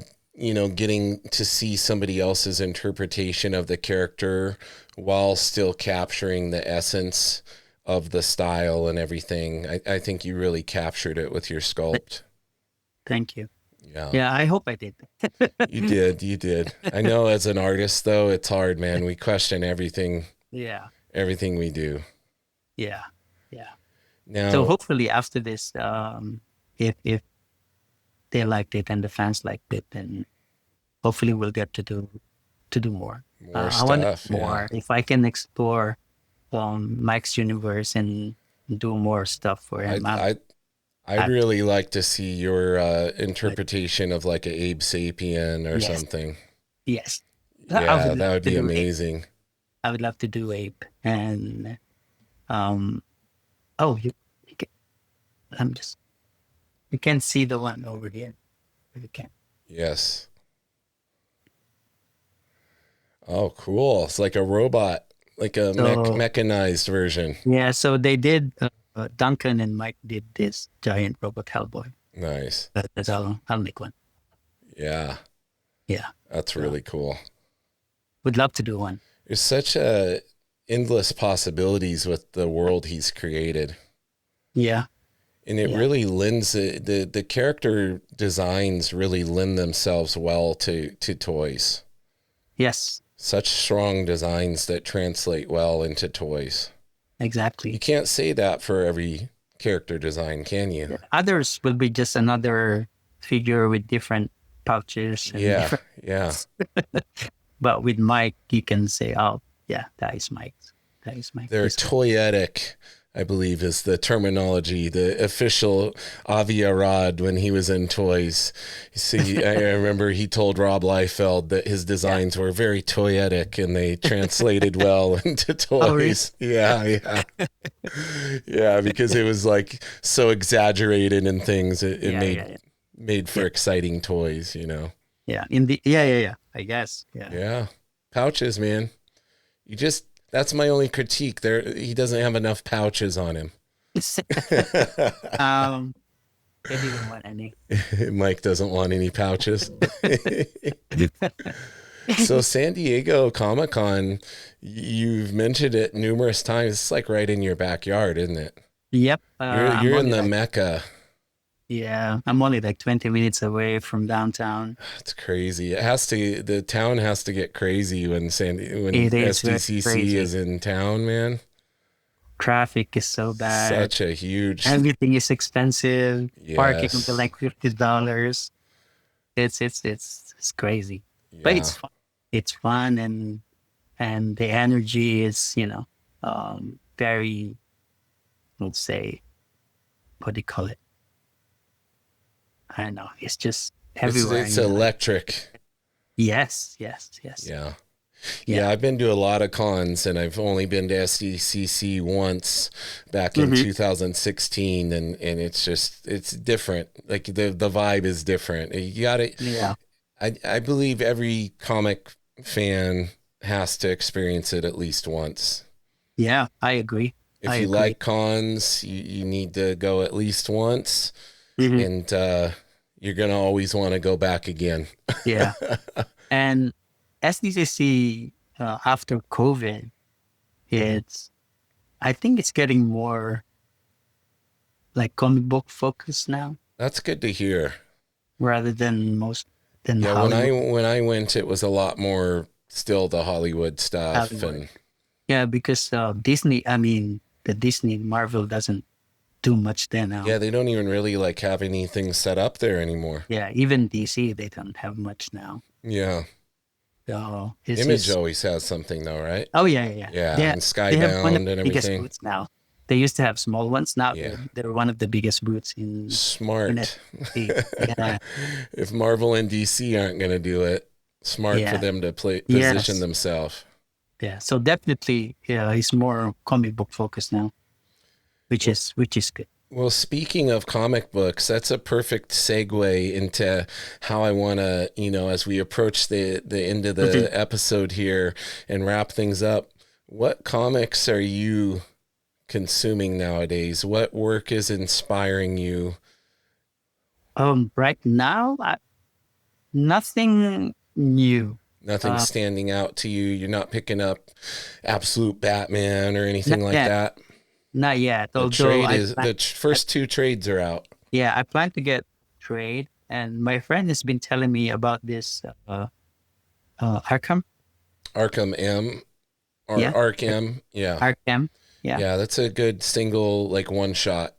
getting to see somebody else's interpretation of the character while still capturing the essence of the style and everything. I think you really captured it with your sculpt. Thank you. Yeah. Yeah, I hope I did. You did. I know as an artist though, it's hard, man. We question everything Yeah. we do. Yeah. Yeah. So Now, hopefully after this, if they liked it and the fans liked it, then hopefully we'll get to do more. more I want stuff, yeah. more. If I can explore Mike's universe and do more stuff for him, I'd I really like to see your interpretation of like a Abe Sapien or yes, something. yes. I Yeah, would that love would to be do Ape. amazing. I would love to do Ape. And um, oh, you can, you can see the one over here. You can. Yes. Oh, cool. It's like a robot, like a So mechanized version. yeah, so they did. Duncan and Mike did this giant robot Hellboy. Nice. That's I'll make one. Yeah, Yeah, that's so really cool. would love to do one. There's such endless possibilities with the world he's created. Yeah, And it yeah, really lends the character designs really lend themselves well to toys. yes, Such strong designs that translate well into toys. You exactly. can't say that for every character design, can you? Others will be just another figure with different pouches and Yeah, different. yeah. But with Mike, you can say, "Oh, yeah, that is Mike. That is Mike." They're This one. toyetic, I believe is the terminology, the official Avia Rod when he was in toys. See, I remember he told Rob Liefeld that his Yeah. designs were very toyetic and they translated well into Oh, really? toys. Yeah, yeah. Yeah, because it was like so exaggerated and things. It Yeah, yeah, yeah, made for yeah, exciting toys, yeah. In the yeah. I guess. Yeah. Yeah. Pouches, man. That's my only critique. He doesn't have enough pouches on him. um, they didn't want any. Mike doesn't want any pouches. So San Diego Comic-Con, you've mentioned it numerous times. It's like right in your backyard, isn't it? Yep. You're in the Mecca. Yeah, I'm only like 20 minutes away from downtown. It's crazy. The town has to get crazy when It is very SDCC crazy. is in town, man. Traffic is so bad. Such a huge, Everything is expensive. Parking yes. to like $50. It's crazy. But Yeah. it's fun. It's fun and the energy is, very, let's say, what do you call it? I don't know. It's just everywhere. It's electric. Yes. Yeah. Yeah, I've been to a lot of cons and I've only been to SDCC once back in 2016 and it's different. Like the vibe is different. You got to Yeah. I believe every comic fan has to experience it at least once. Yeah, I agree. If you like cons, you need to go at least once and you're going to always want to go back again. Yeah. And SDCC after COVID, I think it's getting more like comic book focused now That's good to hear. rather than Yeah, Hollywood. when I went, it was a lot more still the Hollywood stuff Hollywood. Yeah, because the Disney Marvel doesn't do much there now. yeah, they don't even really like have anything set up there anymore. Yeah, even DC, they don't have much now. Yeah, So Image always has something though, right? Oh yeah. Yeah, They and they have one of Skybound the and biggest everything. booths now. They used to have small ones. Now Yeah. they're one of the biggest booths in Smart. SDCC. Yeah. If Marvel and DC aren't going to do it, smart for Yeah. them to position Yes. themselves. Yeah, so definitely, yeah, it's more comic book focused now, which is good. Well, speaking of comic books, that's a perfect segue into how I want to, as we approach the end of the episode here and wrap things up, what comics are you consuming nowadays? What work is inspiring you? Right now, nothing new. Nothing standing out to you? You're not picking up Absolute Batman or anything Not like yet. that? Not yet. The Although trade is the first two trades are out. yeah, I plan to get trade, and my friend has been telling me about this Arkham. Arkham M or Yeah, Arkham. Yeah. Arkham. Yeah. Yeah, that's a good single, like one shot.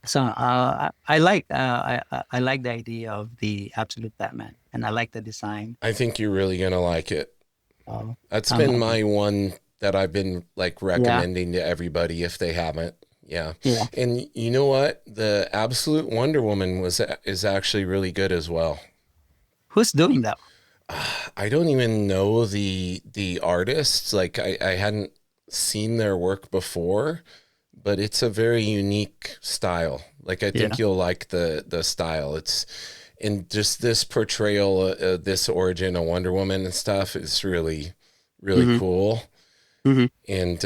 So I like I like the idea of the Absolute Batman, and I like the design. I think you're really gonna like it. Uh, That's I'm been hoping. my one that I've been like Yeah, recommending to everybody if they haven't. Yeah. yeah. And you know what? The Absolute Wonder Woman is actually really good as well. Who's doing that? I don't even know the artists. Like I hadn't seen their work before, but it's a very unique style. Like I think Yeah. you'll like the style. It's and just this portrayal, this origin of Wonder Woman and stuff is really really hmm cool. hmm And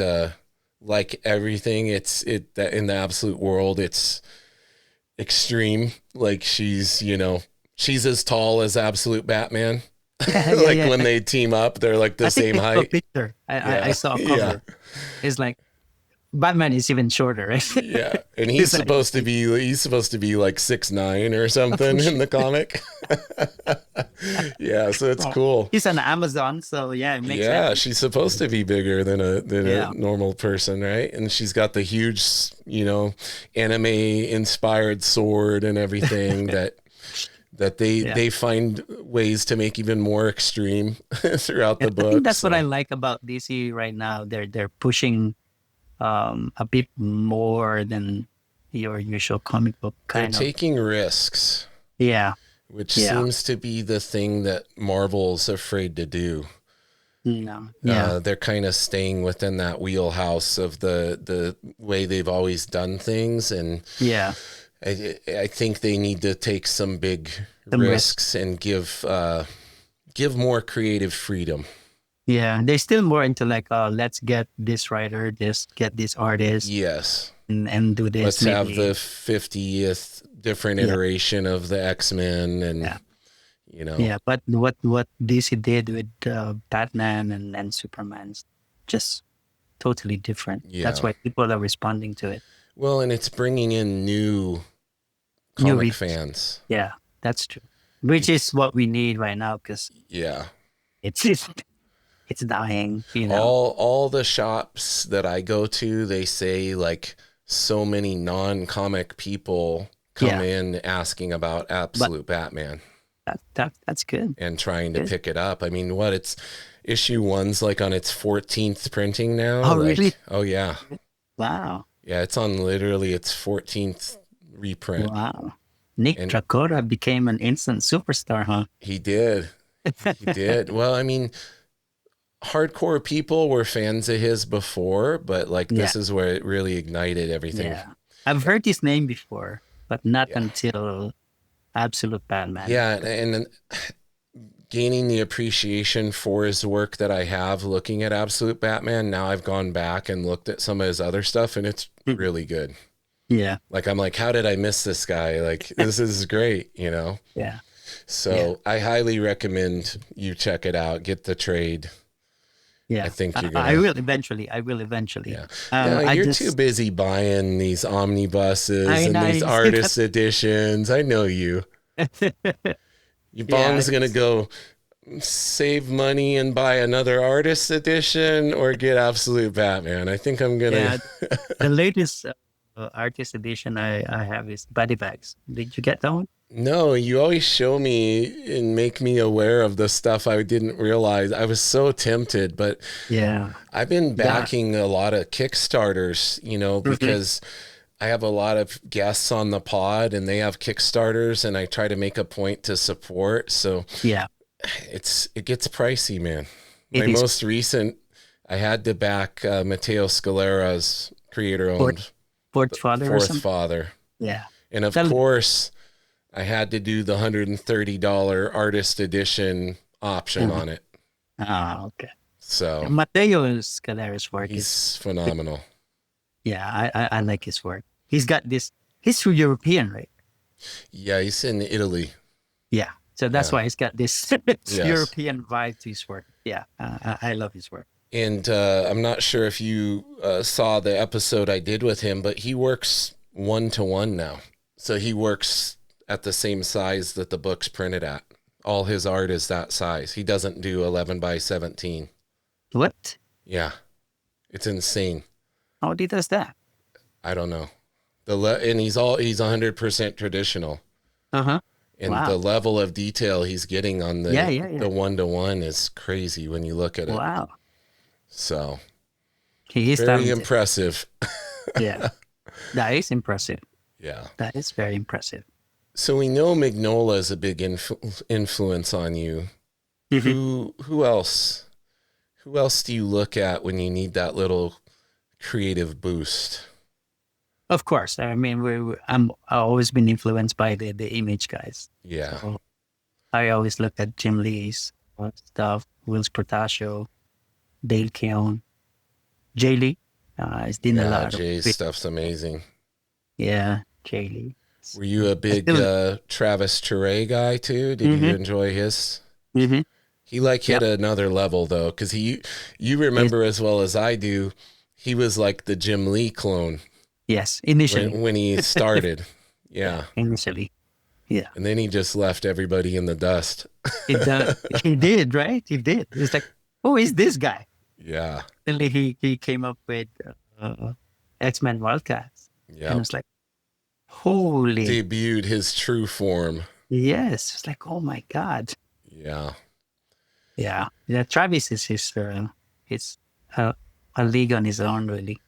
like everything, it that in the Absolute world, it's extreme. Like she's as tall as Absolute Batman. Yeah, yeah, Like yeah. when they team up, they're like the I think same I saw a height. picture. I Yeah, saw a yeah, cover. It's like Batman is even shorter, right? yeah. And He's like, he's supposed to be like 6'9" or something in the comic. Yeah, so it's oh, cool. he's an Amazon, so yeah, it makes Yeah, sense. she's supposed to be bigger than a Yeah, normal person, right? And she's got the huge, anime inspired sword and everything that yeah. they find ways to make even more extreme throughout Yeah, the I think book. that's what I So like about DC right now. They're pushing a bit more than your usual comic book they're kind of. taking risks, Yeah, which yeah, seems to be the thing that Marvel's afraid to do. no, yeah, They're kind of staying within that wheelhouse of the way they've always done things, and yeah. I think they need to take some big Some risk. risks and give more creative freedom. Yeah, they're still more into like, let's get this writer, just get this artist, Yes. and do this Let's have maybe. the 50th different Yeah, iteration of the X-Men and yeah, yeah. But what DC did with Batman and Superman's just totally different. That's yeah. why people are responding to it. Well, and it's bringing in new New comic readers. fans. Yeah, that's true. Which is what we need right now because Yeah. it's it's it's dying. All the shops that I go to, they say like so many non-comic people come Yeah, in asking about but Absolute Batman that's good. and trying to Good. pick it up. I mean, it's issue one's like on its 14th printing now. Oh, really? Like, oh yeah. Wow, Yeah, it's on literally its 14th reprint. wow. Nick And Dracora became an instant superstar, huh? he did. He did. Well, I mean, hardcore people were fans of his before, but like Yeah, this is where it really ignited everything. yeah. I've heard his name before, but not Yeah. until Absolute Batman. Yeah, and gaining the appreciation for his work that I have looking at Absolute Batman, now I've gone back and looked at some of his other stuff and it's really good. Yeah, Like I'm like, how did I miss this guy? Like this is great. yeah, yeah, So I highly recommend you check it out, get the trade. I yeah. think you're I gonna. will eventually. I will eventually. Yeah. No, I you're too just. busy buying these omnibuses I and know. these You see that? artist editions. I know you. Your Yeah, Bong's gonna go save money and buy another artist edition or get Absolute Batman. I think I'm gonna. yeah. The latest artist edition I have is Body Bags. Did you get that one? No, you always show me and make me aware of the stuff I didn't realize. I was so tempted, but Yeah. I've been That. backing a lot of Kickstarters, Mhm. because I have a lot of guests on the pod and they have Kickstarters and I try to make a point to support. So Yeah. it gets pricey, man. My It is most recent, I had to back Matteo Scalera's creator for owned. Fourth Father or Fourth something. Father. Yeah. And of course, I had to do the $130 artist edition option on it. Ah, okay. So Mateo Scalera's work he's phenomenal. Yeah, I like his work. He's got this. He's European, right? Yeah, he's in Italy. Yeah, so that's why he's got this European vibe to his work. Yeah, I love his work. And I'm not sure if you saw the episode I did with him, but he works 1-to-1 now. So he works at the same size that the book's printed at. All his art is that size. He doesn't do 11 by 17. What? Yeah, it's insane. How he does that? I don't know. And he's 100% traditional. Uh-huh. And the level of detail he's getting on the 1-to-1 is crazy when you look at it. Wow. So he is very impressive. Yeah, that is impressive. Yeah, that is very impressive. So we know Mignola is a big influence on you. Mm-hmm. Who else? Who else do you look at when you need that little creative boost? Of course. I mean, I've always been influenced by the image guys. Yeah. So I always look at Jim Lee's stuff, Will's Portacio, Dale Keown, Jay Lee. It's been a lot. Jay's stuff's amazing. Yeah, Jay Lee. Were you a big Travis Touré guy too? Did you enjoy his? Mm-hmm. He hit another level though, because you remember as well as I do, he was like the Jim Lee clone. Yes, initially. When he started. Yeah. Initially. Yeah. And then he just left everybody in the dust. He did, right? He did. It's like, who is this guy? Yeah. Then he came up with X-Men Wildcats. Yeah. And it's like, holy. Debuted his true form. Yes. It's like, oh my God. Yeah. Yeah. Yeah. Travis is a league on his own, really.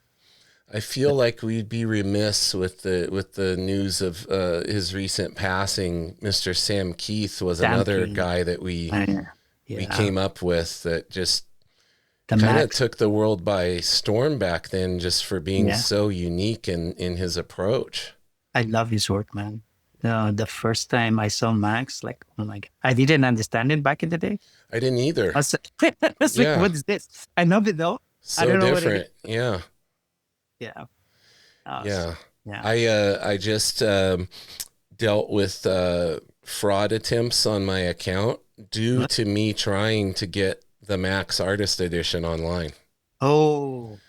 I feel like we'd be remiss with the news of his recent passing. Mr. Sam Keith was another guy that we came up with that just kind of took the world by storm back then, just for being so unique in his approach. I love his work, man. The first time I saw Max, like, oh my God, I didn't understand it back in the day. I didn't either. I was like, what is this? I love it though. So I don't know different. What it is. Yeah. Yeah. Yeah. I just dealt with fraud attempts on my account due to me trying to get the Max Artist Edition online. Oh.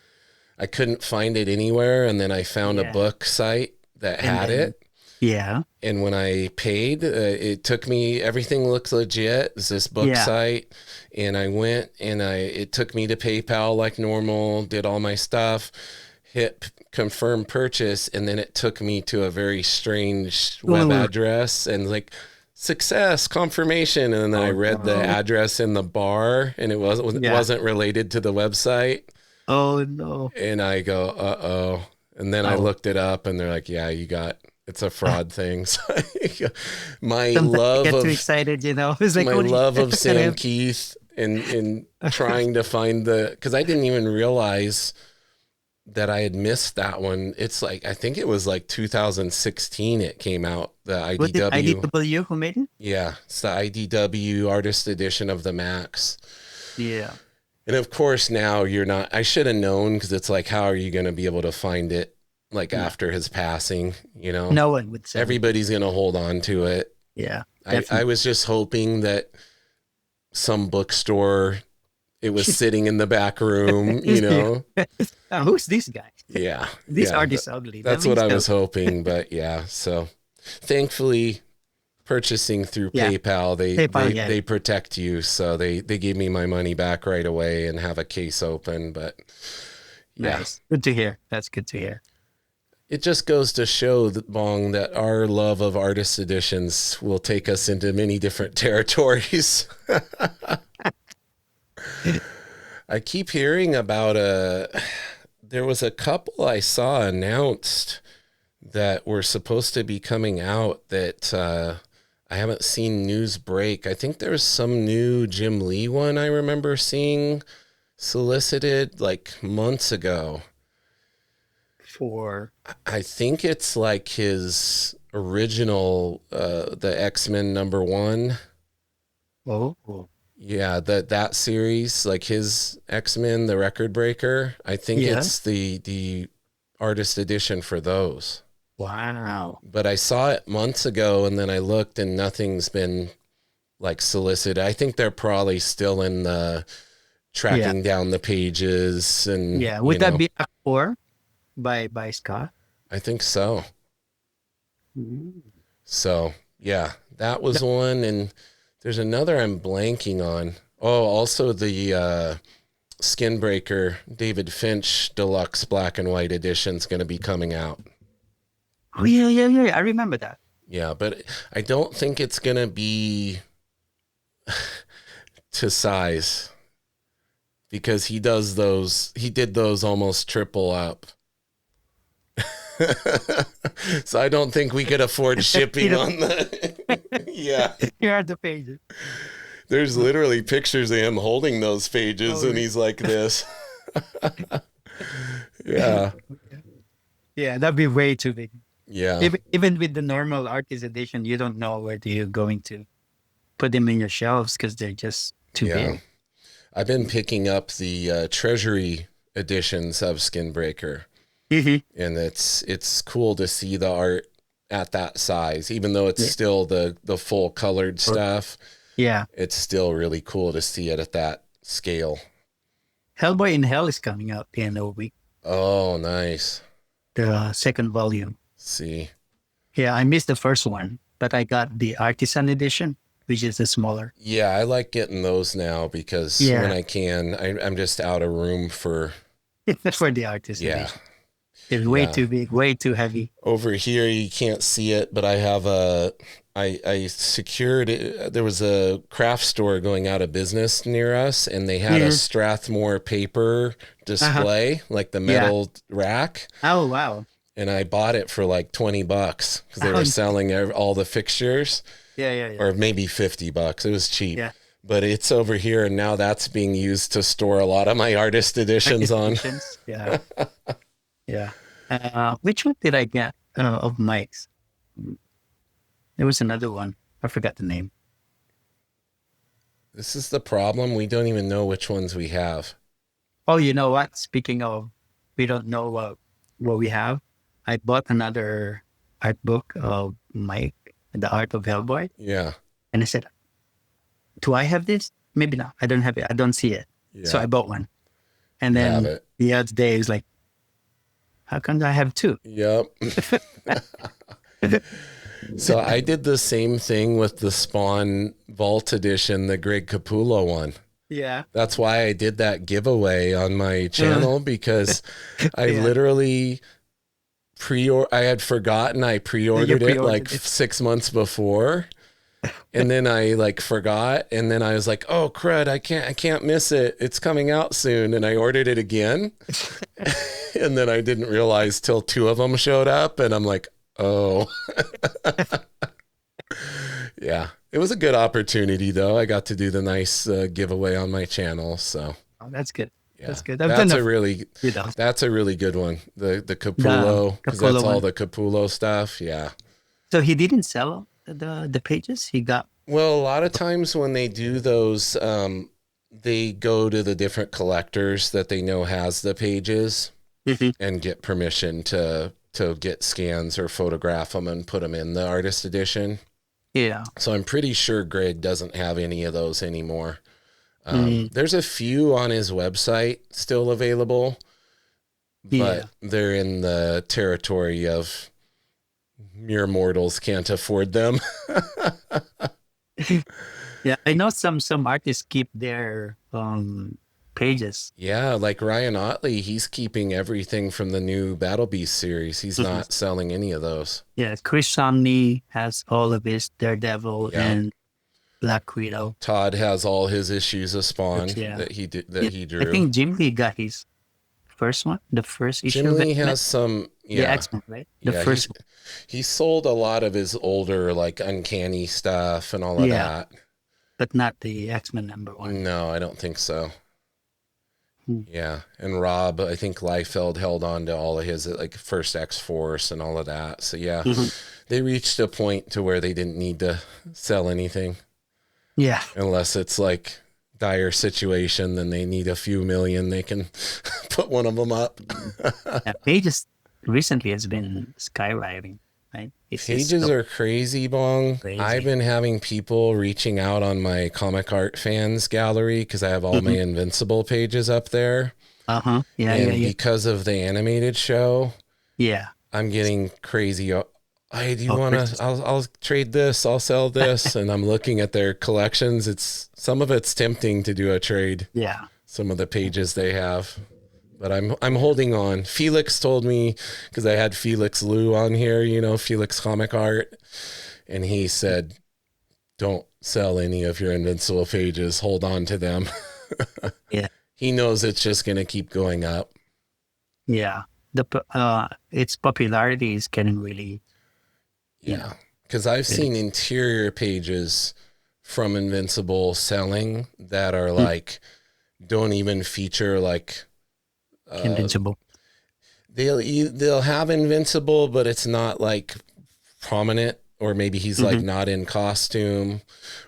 I couldn't find it anywhere, and then I found a book site that had it. Yeah. And when I paid, it took me, everything looked legit. It's this book site. And I went and it took me to PayPal like normal, did all my stuff, hit confirm purchase. And then it took me to a very strange web address and like success confirmation. And then I read the address in the bar and it wasn't related to the website. Oh no. And I go, uh-oh. And then I looked it up and they're like, yeah, it's a fraud thing. So my love get of too excited, It's like, my love of Sam Keith and trying to find because I didn't even realize that I had missed that one. It's like, I think it was like 2016 it came out, the IDW. IDW who made it? Yeah, it's the IDW Artist Edition of the Max. Yeah. And of course now I should have known, because it's like, how are you going to be able to find it like after his passing, No one would say. Everybody's going to hold on to it. Yeah. I was just hoping that some bookstore, it was sitting in the back room, Who's this guy? Yeah. This artist ugly. That's what I was hoping. But yeah, so thankfully purchasing through PayPal, they protect you. So they gave me my money back right away and have a case open. But yeah. Nice. Good to hear. That's good to hear. It just goes to show that, Bong, that our love of artist editions will take us into many different territories. I keep hearing about there was a couple I saw announced that were supposed to be coming out that I haven't seen news break. I think there's some new Jim Lee one I remember seeing solicited like months ago. for? I think it's like his original, the X-Men #1. Oh, Yeah, that series, like his X-Men, the Record Breaker. I think yeah. it's the artist edition for those. Wow. But I saw it months ago, and then I looked, and nothing's been like solicited. I think they're probably still in the Yeah. tracking down the pages, and Yeah. Would that be Act 4 by Scott? I think so. Mm. So yeah, that was one, and there's another I'm blanking on. Oh, also the Skinbreaker David Finch Deluxe Black and White Edition is going to be coming out. Oh, yeah. I remember that. Yeah, but I don't think it's going to be to size because he did those almost triple up. So I don't think we could afford shipping on the. Yeah. Here are the pages. There's literally pictures of him holding those pages, and he's like this. Yeah. Yeah, that'd be way too big. Yeah. Even with the normal artist edition, you don't know where you're going to put them in your shelves because they're just too big. I've been picking up the Treasury editions of Skinbreaker, and it's cool to see the art at that size, even though it's still the full colored stuff. Yeah, it's still really cool to see it at that scale. Hellboy in Hell is coming out in a week. Oh, nice. The second volume. See. Yeah, I missed the first one, but I got the artisan edition, which is the smaller. Yeah, I like getting those now because when I can, I'm just out of room for the artist edition. It's way too big, way too heavy. Over here, you can't see it, but I have I secured it. There was a craft store going out of business near us, and they had a Strathmore paper display, like the metal rack. Oh, wow. And I bought it for like $20 because they were selling all the fixtures. Yeah. Or maybe $50. It was cheap. Yeah. But it's over here, and now that's being used to store a lot of my artist editions on. Yeah. Yeah. Which one did I get of Mike's? There was another one. I forgot the name. This is the problem. We don't even know which ones we have. Oh, you know what? Speaking of, we don't know what we have. I bought another art book of Mike, The Art of Hellboy. Yeah. And I said, do I have this? Maybe not. I don't have it. I don't see it. Yeah. So I bought one. And then the other day, it was like, how come I have two? Yep. So I did the same thing with the Spawn Vault Edition, the Greg Capullo one. Yeah. That's why I did that giveaway on my channel because I literally I had forgotten I pre-ordered it like 6 months before. And then I like forgot, and then I was like, "Oh crud, I can't miss it. It's coming out soon." And I ordered it again. And then I didn't realize till 2 of them showed up, and I'm like, "Oh." Yeah. It was a good opportunity though. I got to do the nice giveaway on my channel, so. Oh, that's good. Yeah. That's good. That's a really good one. The Capullo, because that's all the Capullo stuff. Yeah. So he didn't sell the pages? He got... Well, a lot of times when they do those, they go to the different collectors that they know has the pages and get permission to get scans or photograph them and put them in the artist edition. Yeah. So I'm pretty sure Greg doesn't have any of those anymore. There's a few on his website still available, but they're in the territory of mere mortals can't afford them. Yeah, I know some artists keep their pages. Yeah, like Ryan Otley, he's keeping everything from the new Battle Beast series. He's not selling any of those. Yeah, Chris Somney has all of his Daredevil and Black Widow. Todd has all his issues of Spawn that he drew. I think Jim Lee got his first one, the first issue. Jim Lee has some, the X-Men, right? The first one. He sold a lot of his older, like, Uncanny stuff and all of that. But not the X-Men #1. No, I don't think so. Yeah. And Rob, I think Liefeld held on to all of his, like first X-Force and all of that. So yeah, they reached a point to where they didn't need to sell anything. Yeah. Unless it's like dire situation, then they need a few million. They can put one of them up. Yeah, Pages recently has been skyrocketing, right? Pages are crazy, Bong. Crazy. I've been having people reaching out on my comic art fans gallery because I have all my Invincible pages up there. Yeah, and because of the animated show, yeah, I'm getting crazy. Hey, do you want to? I'll trade this. I'll sell this. And I'm looking at their collections. Some of it's tempting to do a trade. Yeah, some of the pages they have. But I'm holding on. Felix told me, because I had Felix Liu on here, Felix Comic Art, and he said, don't sell any of your Invincible pages. Hold on to them. Yeah. He knows it's just going to keep going up. Yeah. Its popularity is getting really... Yeah. Because I've seen interior pages from Invincible selling that are like, don't even feature like... Invincible. They'll have Invincible, but it's not like prominent, or maybe he's like not in costume,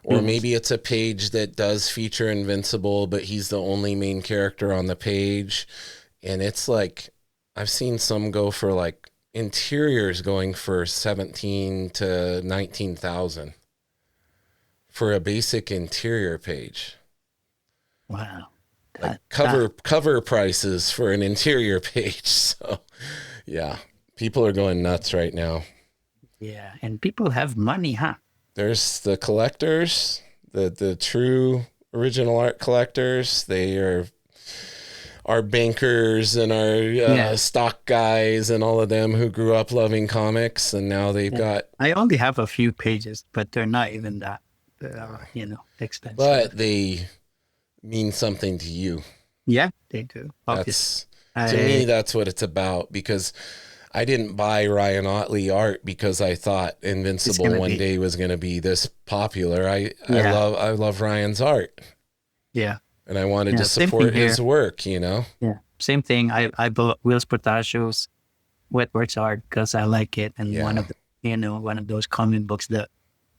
or maybe it's a page that does feature Invincible, but he's the only main character on the page. And it's like, I've seen some go for like interiors going for 17 to 19,000 for a basic interior page. Wow. Like cover prices for an interior page. So yeah, people are going nuts right now. Yeah, and people have money, huh? There's the collectors, the true original art collectors. They are our bankers and our stock guys and all of them who grew up loving comics, and now they've got... I only have a few pages, but they're not even that expensive. But they mean something to you. Yeah, they do. Obviously. To me, that's what it's about, because I didn't buy Ryan Otley art because I thought Invincible one day was going to be this popular. I love Ryan's art. Yeah. And I wanted to support his work, Yeah. Same thing. I bought Will's Portacio's Wetworks art because I like it. And one of those comic books that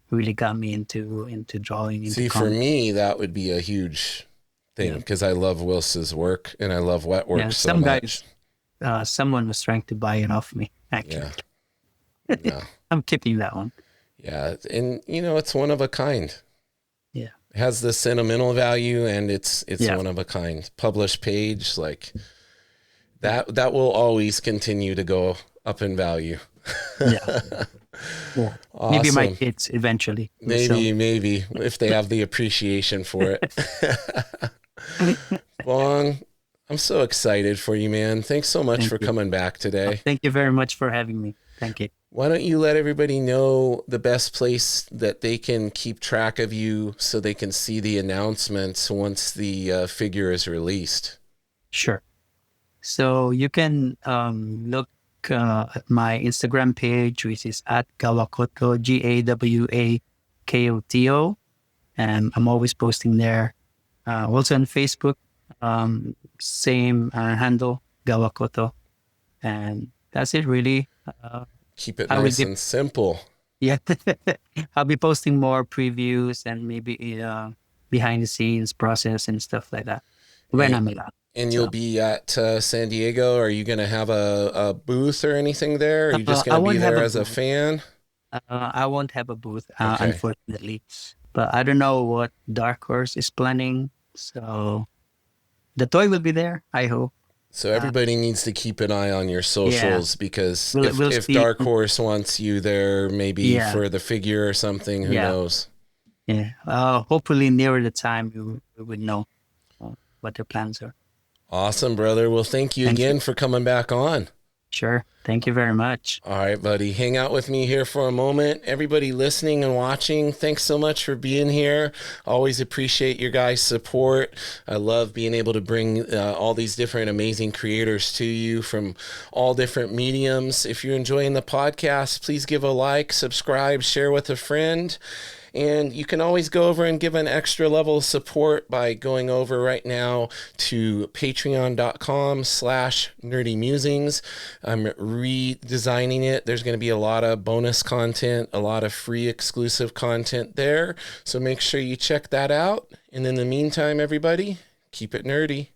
really got me into drawing. See, for me, that would be a huge thing because I love Wils's work and I love Wetworks so much. Someone was trying to buy it off me, actually. Yeah. I'm keeping that one. Yeah. And, it's one of a kind. Yeah. It has the sentimental value and it's one of a kind. Published page, like that will always continue to go up in value. Yeah. Yeah. Awesome. Maybe my kids eventually. Maybe if they have the appreciation for it. Bong, I'm so excited for you, man. Thanks so much for coming back today. Thank you very much for having me. Thank you. Why don't you let everybody know the best place that they can keep track of you so they can see the announcements once the figure is released? Sure. So you can look at my Instagram page, which is at Gawakoto, Gawakoto. And I'm always posting there. Also on Facebook, same handle, Gawakoto. And that's it, really. Keep it nice and simple. Yeah. I'll be posting more previews and maybe behind the scenes process and stuff like that when I'm allowed. And you'll be at San Diego. Are you going to have a booth or anything there? Are you just going to be there as a fan? I won't have a booth, unfortunately. But I don't know what Dark Horse is planning. So the toy will be there, I hope. So everybody needs to keep an eye on your socials because if Dark Horse wants you there, maybe for the figure or something, who knows? Yeah. Hopefully nearer the time we would know what their plans are. Awesome, brother. Well, thank you again for coming back on. Sure. Thank you very much. All right, buddy. Hang out with me here for a moment. Everybody listening and watching, thanks so much for being here. Always appreciate your guys' support. I love being able to bring all these different amazing creators to you from all different mediums. If you're enjoying the podcast, please give a like, subscribe, share with a friend. And you can always go over and give an extra level of support by going over right now to patreon.com/Nerdy Mewzings. I'm redesigning it. There's going to be a lot of bonus content, a lot of free exclusive content there. So make sure you check that out. And in the meantime, everybody, keep it nerdy.